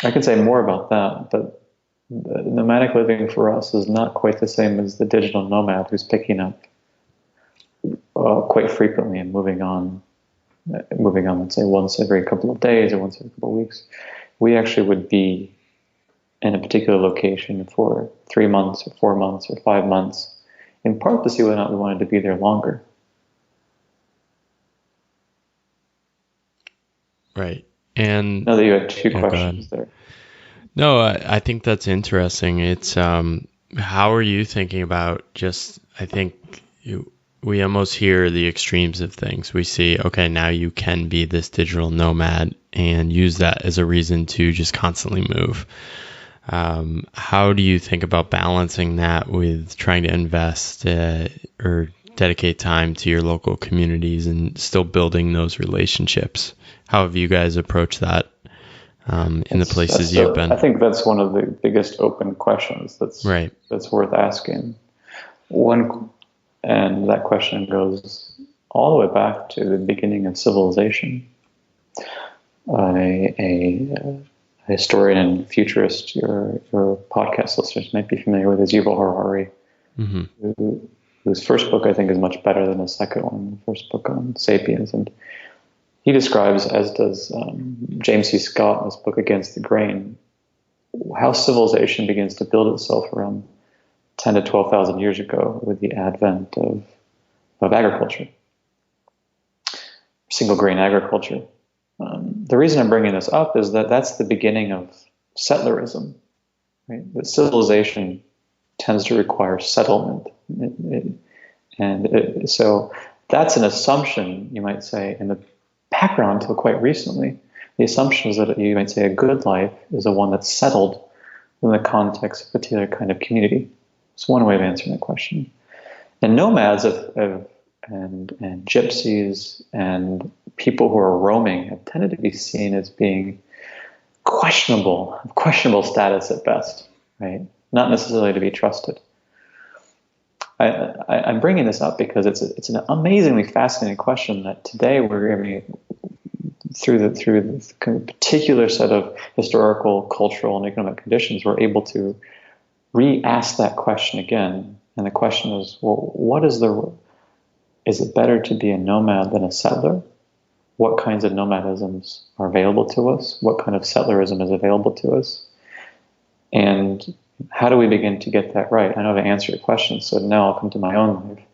I could say more about that, but nomadic living for us is not quite the same as the digital nomad who's picking up quite frequently and moving on, let's say, once every couple of days or once every couple of weeks. We actually would be in a particular location for 3 months or 4 months or 5 months, in part to see whether or not we wanted to be there longer. Right. And now that you had two questions there. No, I think that's interesting. It's how are you thinking about I think we almost hear the extremes of things. We see, okay, now you can be this digital nomad and use that as a reason to just constantly move. How do you think about balancing that with trying to invest or dedicate time to your local communities and still building those relationships? How have you guys approached that in the places you've been? I think that's one of the biggest open questions that's worth asking. And that question goes all the way back to the beginning of civilization. A historian and futurist, your podcast listeners might be familiar with, is Yuval Harari, whose first book I think is much better than the second one, the first book on Sapiens. And he describes, as does James C. Scott in his book Against the Grain, how civilization begins to build itself around 10 to 12,000 years ago with the advent of agriculture, single grain agriculture. The reason I'm bringing this up is that that's the beginning of settlerism. Right? That civilization tends to require settlement. So that's an assumption, you might say, in the background until quite recently. The assumption is that you might say a good life is the one that's settled in the context of a particular kind of community. It's one way of answering that question. And nomads and gypsies and people who are roaming have tended to be seen as being questionable status at best, right? Not necessarily to be trusted. I'm bringing this up because it's an amazingly fascinating question that today through the particular set of historical, cultural, and economic conditions, we're able to re-ask that question again. And the question is, well, is it better to be a nomad than a settler? What kinds of nomadisms are available to us? What kind of settlerism is available to us? And how do we begin to get that right? I know to answer your question, so now I'll come to my own life.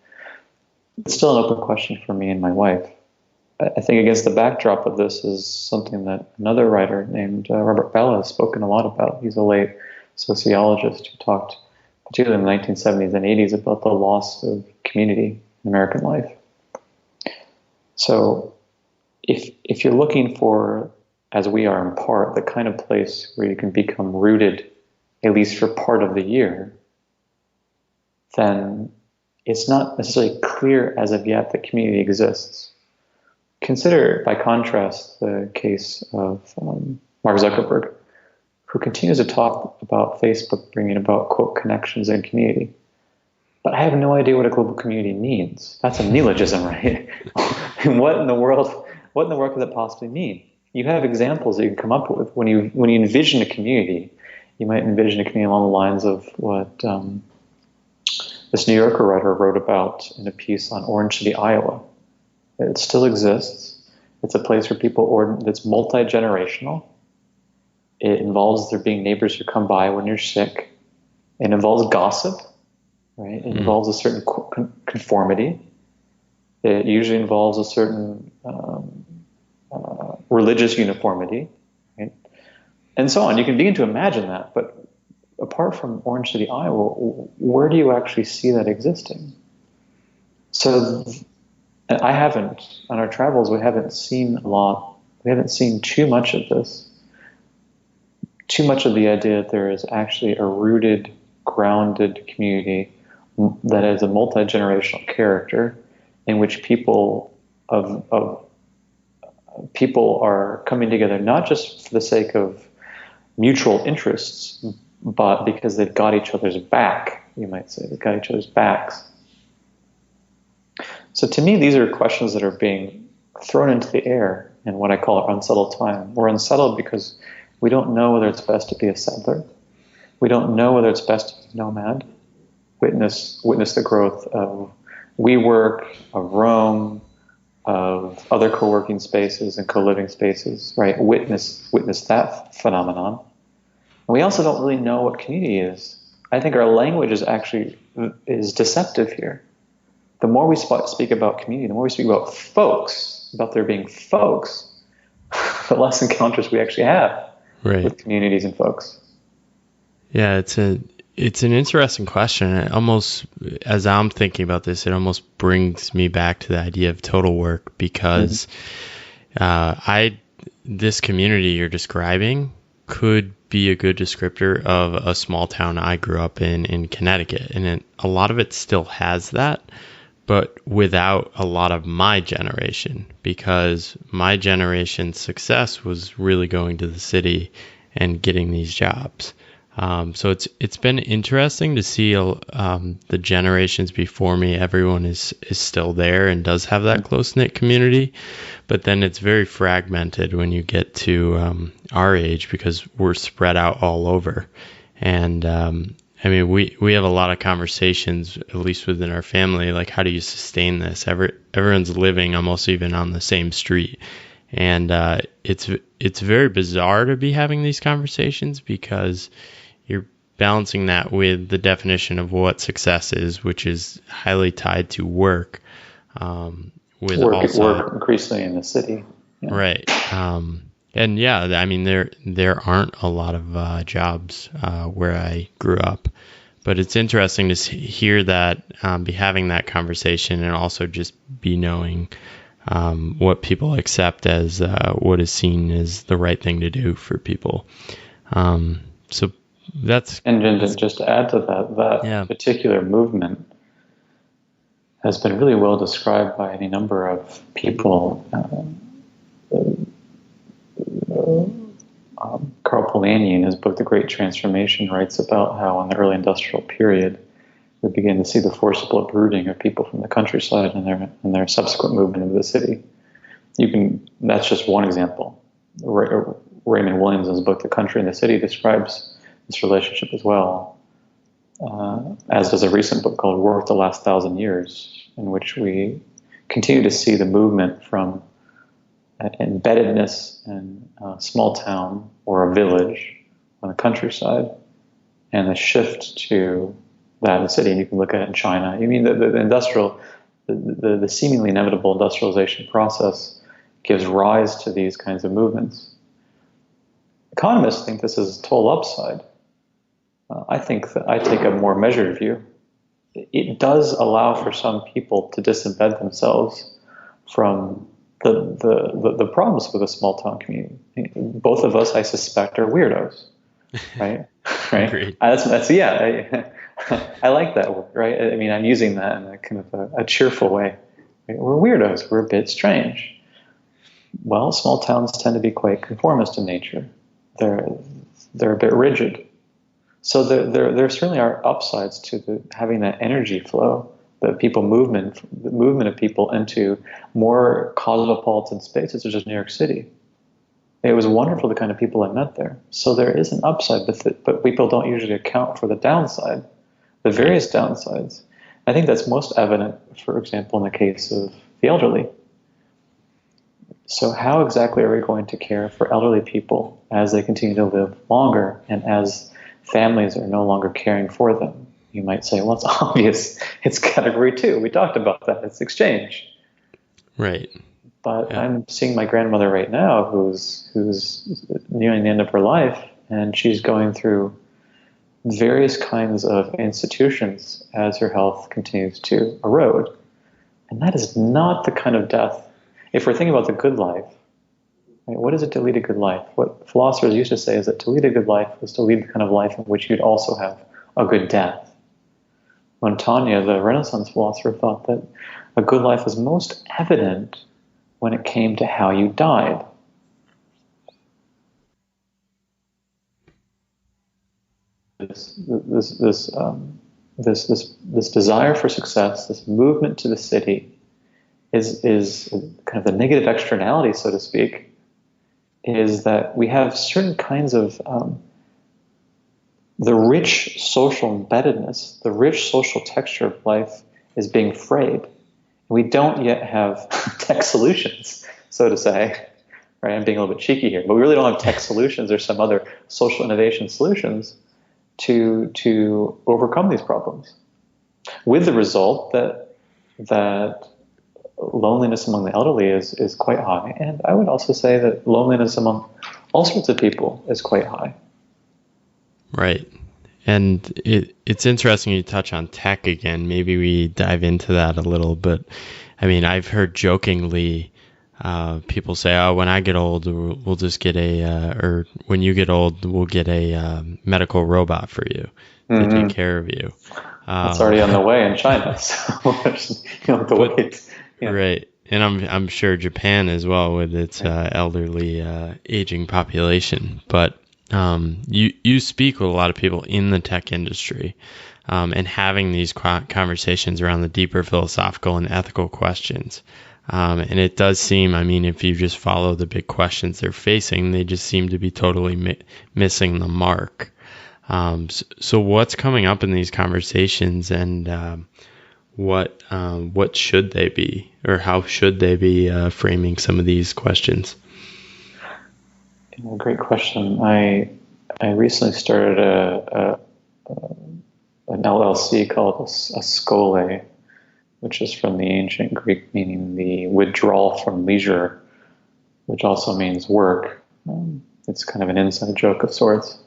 It's still an open question for me and my wife. I think against the backdrop of this is something that another writer named Robert Bella has spoken a lot about. He's a late sociologist who talked, particularly in the 1970s and 80s, about the loss of community in American life. So if you're looking for, as we are in part, the kind of place where you can become rooted, at least for part of the year, then it's not necessarily clear as of yet that community exists. Consider, by contrast, the case of Mark Zuckerberg, who continues to talk about Facebook bringing about, quote, connections and community. But I have no idea what a global community means. That's a neologism, right? What in the world could that possibly mean? You have examples that you can come up with. When you envision a community, you might envision a community along the lines of what this New Yorker writer wrote about in a piece on Orange City, Iowa. It still exists. It's a place where it's multi-generational. It involves there being neighbors who come by when you're sick. It involves gossip, right? It involves a certain conformity. It usually involves a certain religious uniformity, right? And so on. You can begin to imagine that, but apart from Orange City, Iowa, where do you actually see that existing? So I haven't, on our travels, we haven't seen too much of this. Too much of the idea that there is actually a rooted, grounded community that has a multi-generational character in which people are coming together not just for the sake of mutual interests, but because they've got each other's back, you might say. They've got each other's backs. So to me, these are questions that are being thrown into the air in what I call an unsettled time. We're unsettled because we don't know whether it's best to be a settler. We don't know whether it's best to be a nomad. Witness the growth of WeWork, of Rome, of other co-working spaces and co-living spaces, right? Witness that phenomenon. And we also don't really know what community is. I think our language is deceptive here. The more we speak about community, the more we speak about folks, about there being folks, the less encounters we actually have with communities and folks. Yeah, it's an interesting question. It almost, as I'm thinking about this, it almost brings me back to the idea of total work, because this community you're describing could be a good descriptor of a small town I grew up in Connecticut, and a lot of it still has that, but without a lot of my generation, because my generation's success was really going to the city and getting these jobs. So it's been interesting to see the generations before me. Everyone is still there and does have that close-knit community, but then it's very fragmented when you get to our age, because we're spread out all over. And I mean, we have a lot of conversations, at least within our family, like, how do you sustain this? Everyone's living almost even on the same street. And it's very bizarre to be having these conversations, because you're balancing that with the definition of what success is, which is highly tied to work, with work increasingly in the city. Yeah. Right. And yeah, I mean, there aren't a lot of jobs where I grew up, but it's interesting to hear that, be having that conversation, and also just be knowing what people accept as what is seen as the right thing to do for people. So that's just to add to that particular movement has been really well described by any number of people. Carl Polanyi, in his book *The Great Transformation*, writes about how in the early industrial period we begin to see the forcible uprooting of people from the countryside and their subsequent movement into the city. That's just one example. Raymond Williams, in his book *The Country and the City*, describes this relationship as well, as does a recent book called *Work the Last 1,000 Years*, in which we continue to see the movement from embeddedness in a small town or a village on the countryside, and the shift to that in the city. And you can look at it in China. I mean, the seemingly inevitable industrialization process gives rise to these kinds of movements. Economists think this is a total upside. I think that I take a more measured view. It does allow for some people to disembed themselves from the problems with a small town community. Both of us, I suspect, are weirdos, right? Right. I like that word, right? I mean, I'm using that in a kind of a cheerful way. Right? We're weirdos. We're a bit strange. Well, small towns tend to be quite conformist in nature. They're a bit rigid. So there certainly are upsides to having that energy flow, the movement of people into more cosmopolitan spaces, such as New York City. It was wonderful, the kind of people I met there. So there is an upside, but people don't usually account for the downside, the various downsides. I think that's most evident, for example, in the case of the elderly. So how exactly are we going to care for elderly people as they continue to live longer and as families are no longer caring for them? You might say, well, it's obvious. It's category 2. We talked about that. It's exchange. Right. But yeah. I'm seeing my grandmother right now who's nearing the end of her life, and she's going through various kinds of institutions as her health continues to erode. And that is not the kind of death. If we're thinking about the good life, right, what is it to lead a good life? What philosophers used to say is that to lead a good life was to lead the kind of life in which you'd also have a good death. Montaigne, the Renaissance philosopher, thought that a good life was most evident when it came to how you died. This desire for success, this movement to the city, is kind of the negative externality, so to speak, is that we have certain kinds of the rich social embeddedness, the rich social texture of life is being frayed. We don't yet have tech solutions, so to say. Right? I'm being a little bit cheeky here, but we really don't have tech solutions or some other social innovation solutions to overcome these problems. With the result that loneliness among the elderly is quite high, and I would also say that loneliness among all sorts of people is quite high. Right. And it's interesting you touch on tech again. Maybe we dive into that a little, but I mean, I've heard jokingly people say, oh, when I get old, we'll just get or when you get old, we'll get a medical robot for you to take care of you. It's already on the way in China. So wait. Yeah. Right. And I'm sure Japan as well with its elderly aging population. But you speak with a lot of people in the tech industry, and having these conversations around the deeper philosophical and ethical questions. And it does seem, I mean, if you just follow the big questions they're facing, they just seem to be totally missing the mark. So what's coming up in these conversations, and what should they be, or how should they be framing some of these questions? Great question. I recently started an LLC called a skole, which is from the ancient Greek, meaning the withdrawal from leisure, which also means work. It's kind of an inside joke of sorts.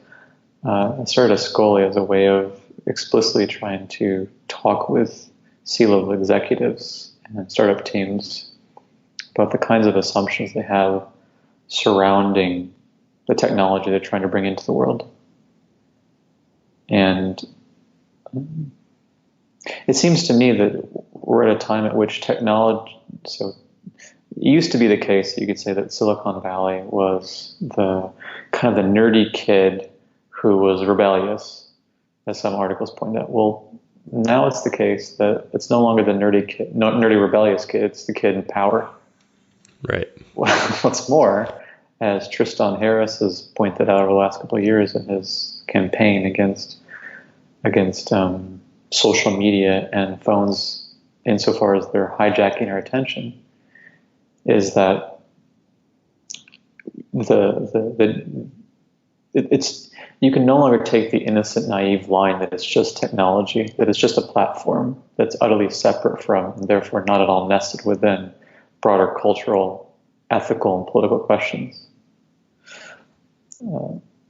I started a skole as a way of explicitly trying to talk with C-level executives and startup teams about the kinds of assumptions they have surrounding the technology they're trying to bring into the world. And it seems to me that we're at a time at which technology, so it used to be the case that you could say that Silicon Valley was the kind of the nerdy kid who was rebellious, as some articles point out. Well, now it's the case that it's no longer the nerdy rebellious kid, it's the kid in power. Right. What's more, as Tristan Harris has pointed out over the last couple of years in his campaign against social media and phones, insofar as they're hijacking our attention, is that it's you can no longer take the innocent, naive line that it's just technology, that it's just a platform that's utterly separate from, and therefore not at all nested within, broader cultural, ethical, and political questions.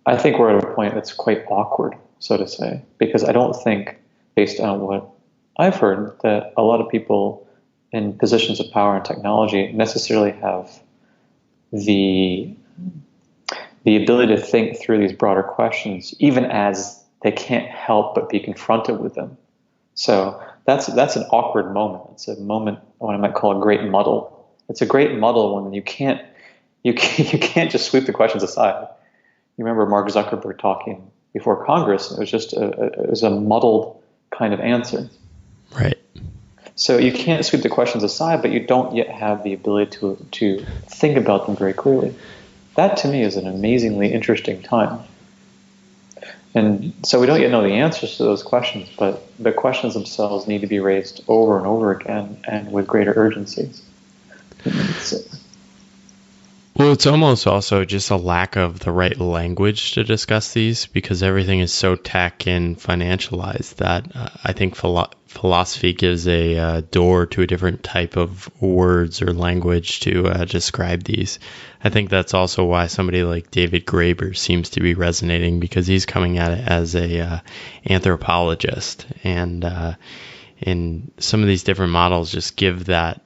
I think we're at a point that's quite awkward, so to say, because I don't think, based on what I've heard, that a lot of people in positions of power and technology necessarily have the ability to think through these broader questions, even as they can't help but be confronted with them. So that's an awkward moment. It's a moment, what I might call a great muddle. It's a great muddle when you can't just sweep the questions aside. You remember Mark Zuckerberg talking before Congress, and it was a muddled kind of answer. Right. So you can't sweep the questions aside, but you don't yet have the ability to think about them very clearly. That, to me, is an amazingly interesting time. And so we don't yet know the answers to those questions, but the questions themselves need to be raised over and over again and with greater urgency. Well, it's almost also just a lack of the right language to discuss these, because everything is so tech and financialized that I think philosophy gives a door to a different type of words or language to describe these. I think that's also why somebody like David Graeber seems to be resonating, because he's coming at it as a anthropologist, and some of these different models just give that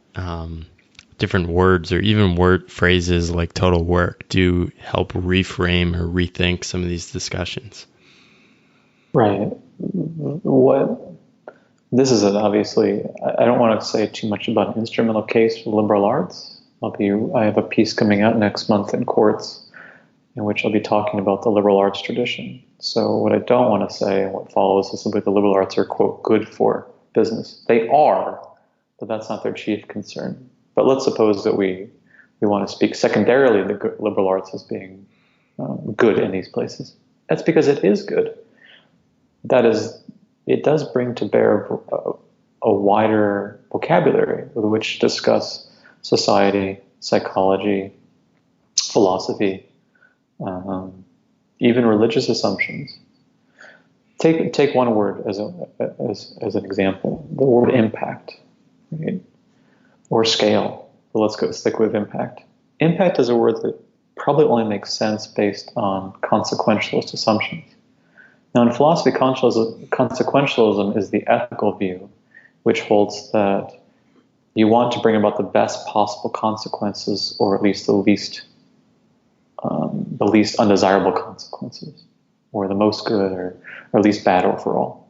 different words, or even word phrases like total work, do help reframe or rethink some of these discussions. Right. This is obviously, I don't want to say too much about an instrumental case for liberal arts. I have a piece coming out next month in Quartz in which I'll be talking about the liberal arts tradition. So what I don't want to say, and what follows, is simply the liberal arts are, quote, good for business. They are, but that's not their chief concern. But let's suppose that we want to speak secondarily the liberal arts as being good in these places. That's because it is good. That is, it does bring to bear a wider vocabulary with which to discuss society, psychology, philosophy, even religious assumptions. Take one word as an example: the word impact, right? Or scale. But stick with impact. Impact is a word that probably only makes sense based on consequentialist assumptions. Now, in philosophy, consequentialism is the ethical view, which holds that you want to bring about the best possible consequences, or at least the least undesirable consequences, or the most good, or least bad overall.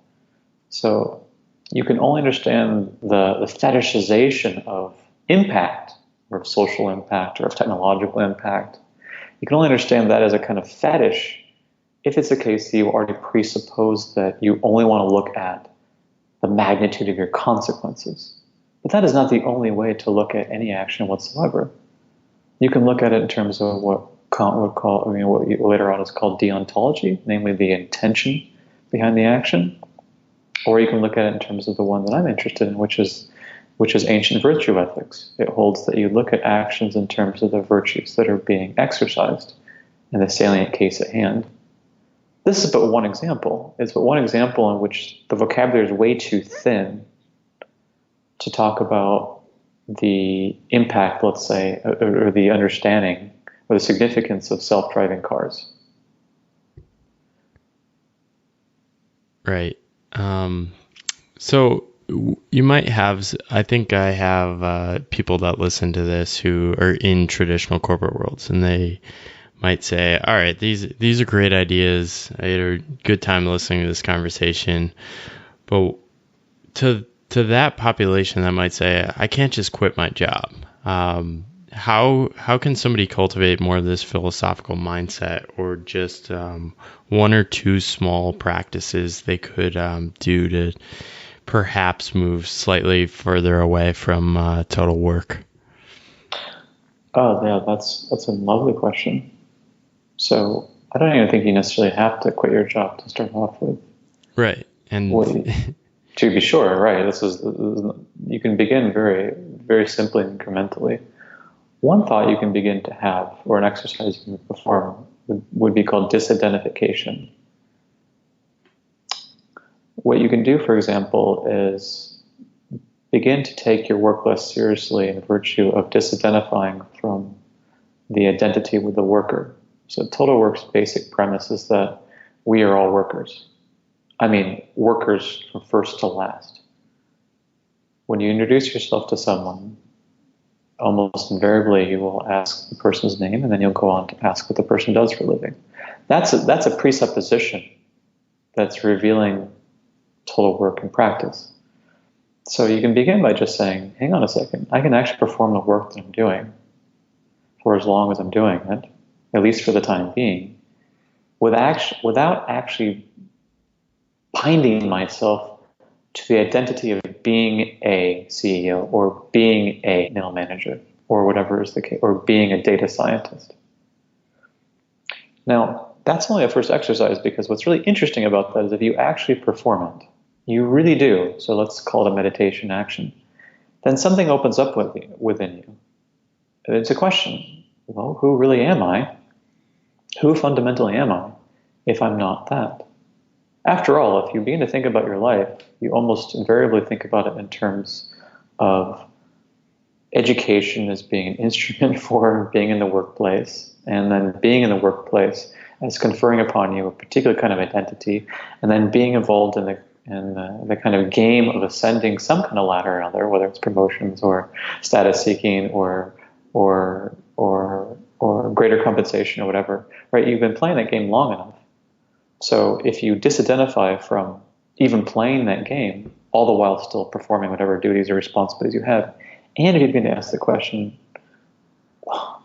So you can only understand the fetishization of impact, or of social impact, or of technological impact. You can only understand that as a kind of fetish if it's the case that you already presuppose that you only want to look at the magnitude of your consequences. But that is not the only way to look at any action whatsoever. You can look at it in terms of what Kant would call, what later on is called deontology, namely the intention behind the action. Or you can look at it in terms of the one that I'm interested in, which is ancient virtue ethics. It holds that you look at actions in terms of the virtues that are being exercised in the salient case at hand. This is but one example. It's but one example in which the vocabulary is way too thin to talk about the impact, let's say, or the understanding or the significance of self-driving cars. Right. So you might have, I think I have people that listen to this who are in traditional corporate worlds, and they might say, all right, these are great ideas. I had a good time listening to this conversation. But to that population that might say, I can't just quit my job. How can somebody cultivate more of this philosophical mindset, or just one or two small practices they could do to perhaps move slightly further away from total work? Oh, yeah, that's a lovely question. So I don't even think you necessarily have to quit your job to start off with. Right. And Well, to be sure, right? This is you can begin very, very simply and incrementally. One thought you can begin to have, or an exercise you can perform, would be called disidentification. What you can do, for example, is begin to take your work less seriously in virtue of disidentifying from the identity with the worker. So Total Work's basic premise is that we are all workers. I mean, workers from first to last. When you introduce yourself to someone, almost invariably you will ask the person's name, and then you'll go on to ask what the person does for a living. That's a presupposition that's revealing total work and practice. So you can begin by just saying, hang on a second, I can actually perform the work that I'm doing for as long as I'm doing it, at least for the time being, without actually binding myself to the identity of being a CEO or being a middle manager or whatever is the case, or being a data scientist. Now, that's only a first exercise, because what's really interesting about that is if you actually perform it, you really do, so let's call it a meditation action, then something opens up within you. It's a question, well, who really am I? Who fundamentally am I if I'm not that? After all, if you begin to think about your life, you almost invariably think about it in terms of education as being an instrument for being in the workplace, and then being in the workplace as conferring upon you a particular kind of identity, and then being involved in the kind of game of ascending some kind of ladder or other, whether it's promotions or status seeking or greater compensation or whatever, right? You've been playing that game long enough. So if you disidentify from even playing that game, all the while still performing whatever duties or responsibilities you have, and if you begin to ask the question,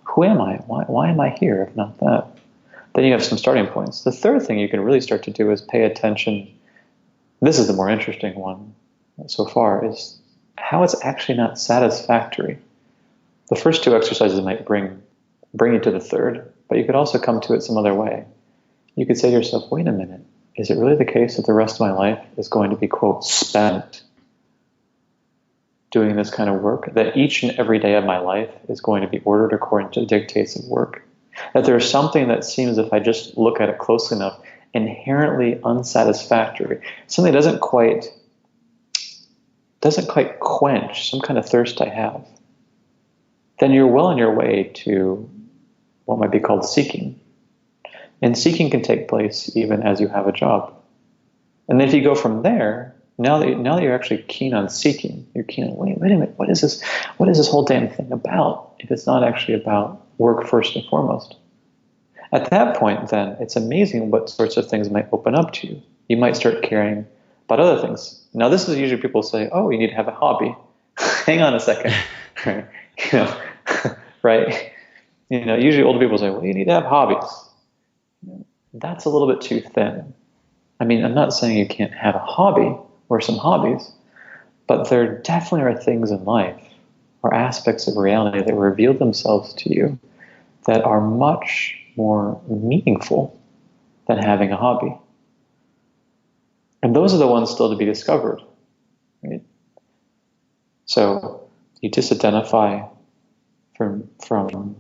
who am I? Why am I here if not that? Then you have some starting points. The third thing you can really start to do is pay attention. This is the more interesting one so far, is how it's actually not satisfactory. The first two exercises might bring you to the third, but you could also come to it some other way. You could say to yourself, wait a minute, is it really the case that the rest of my life is going to be, quote, spent doing this kind of work? That each and every day of my life is going to be ordered according to the dictates of work? That there's something that seems, if I just look at it closely enough, inherently unsatisfactory, something that doesn't quite quench some kind of thirst I have, then you're well on your way to what might be called seeking. And seeking can take place even as you have a job. And then if you go from there, now that you're actually keen on seeking, you're keen on, wait a minute, what is this whole damn thing about if it's not actually about work first and foremost? At that point, then, it's amazing what sorts of things might open up to you. You might start caring about other things. Now, this is usually people say, oh, you need to have a hobby. Hang on a second. Right? Usually older people say, well, you need to have hobbies. That's a little bit too thin. I mean, I'm not saying you can't have a hobby or some hobbies, but there definitely are things in life or aspects of reality that reveal themselves to you that are much more meaningful than having a hobby. And those are the ones still to be discovered. Right? So you disidentify from the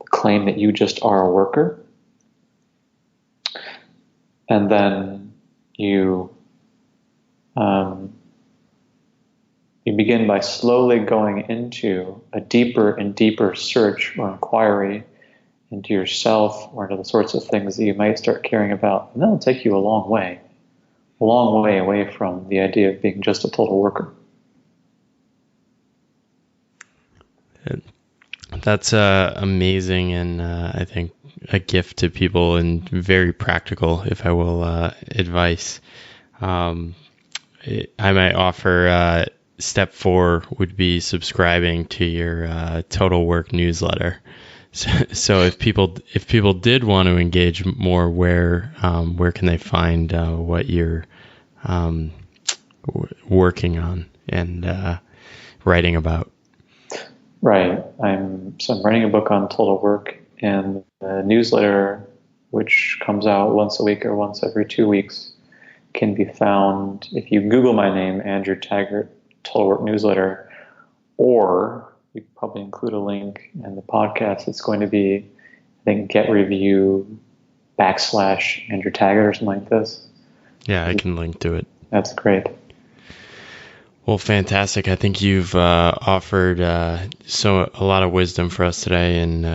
claim that you just are a worker. And then you begin by slowly going into a deeper and deeper search or inquiry into yourself or into the sorts of things that you might start caring about. And that'll take you a long way away from the idea of being just a total worker. That's amazing, and I think a gift to people and very practical, if I will, advice. I might offer step 4 would be subscribing to your Total Work newsletter. So if people did want to engage more, where can they find what you're working on and writing about? Right. I'm writing a book on total work, and the newsletter, which comes out once a week or once every 2 weeks, can be found if you Google my name, Andrew Taggart, Total Work Newsletter, or we could probably include a link in the podcast. It's going to be, I think, GetReview / Andrew Taggart or something like this. Yeah, I can link to it. That's great. Well, fantastic. I think you've offered a lot of wisdom for us today, and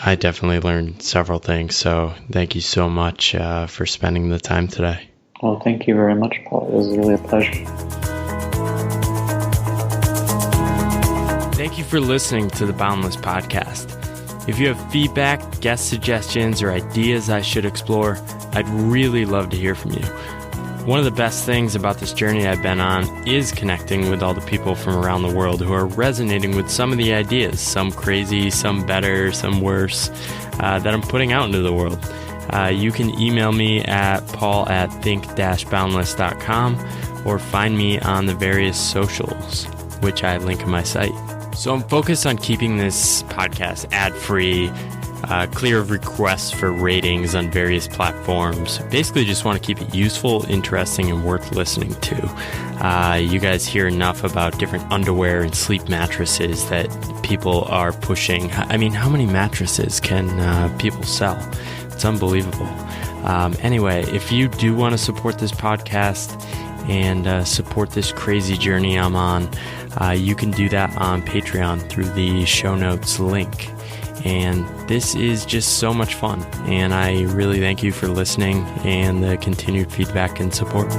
I definitely learned several things. So thank you so much for spending the time today. Well, thank you very much, Paul. It was really a pleasure. Thank you for listening to the Boundless Podcast. If you have feedback, guest suggestions, or ideas I should explore, I'd really love to hear from you. One of the best things about this journey I've been on is connecting with all the people from around the world who are resonating with some of the ideas, some crazy, some better, some worse, that I'm putting out into the world. You can email me at paul@think-boundless.com or find me on the various socials, which I link in my site. So I'm focused on keeping this podcast ad-free, clear of requests for ratings on various platforms. Basically just want to keep it useful, interesting, and worth listening to. You guys hear enough about different underwear and sleep mattresses that people are pushing. I mean, how many mattresses can people sell? It's unbelievable. Anyway, if you do want to support this podcast and support this crazy journey I'm on, you can do that on Patreon through the show notes link. And this is just so much fun, and I really thank you for listening and the continued feedback and support.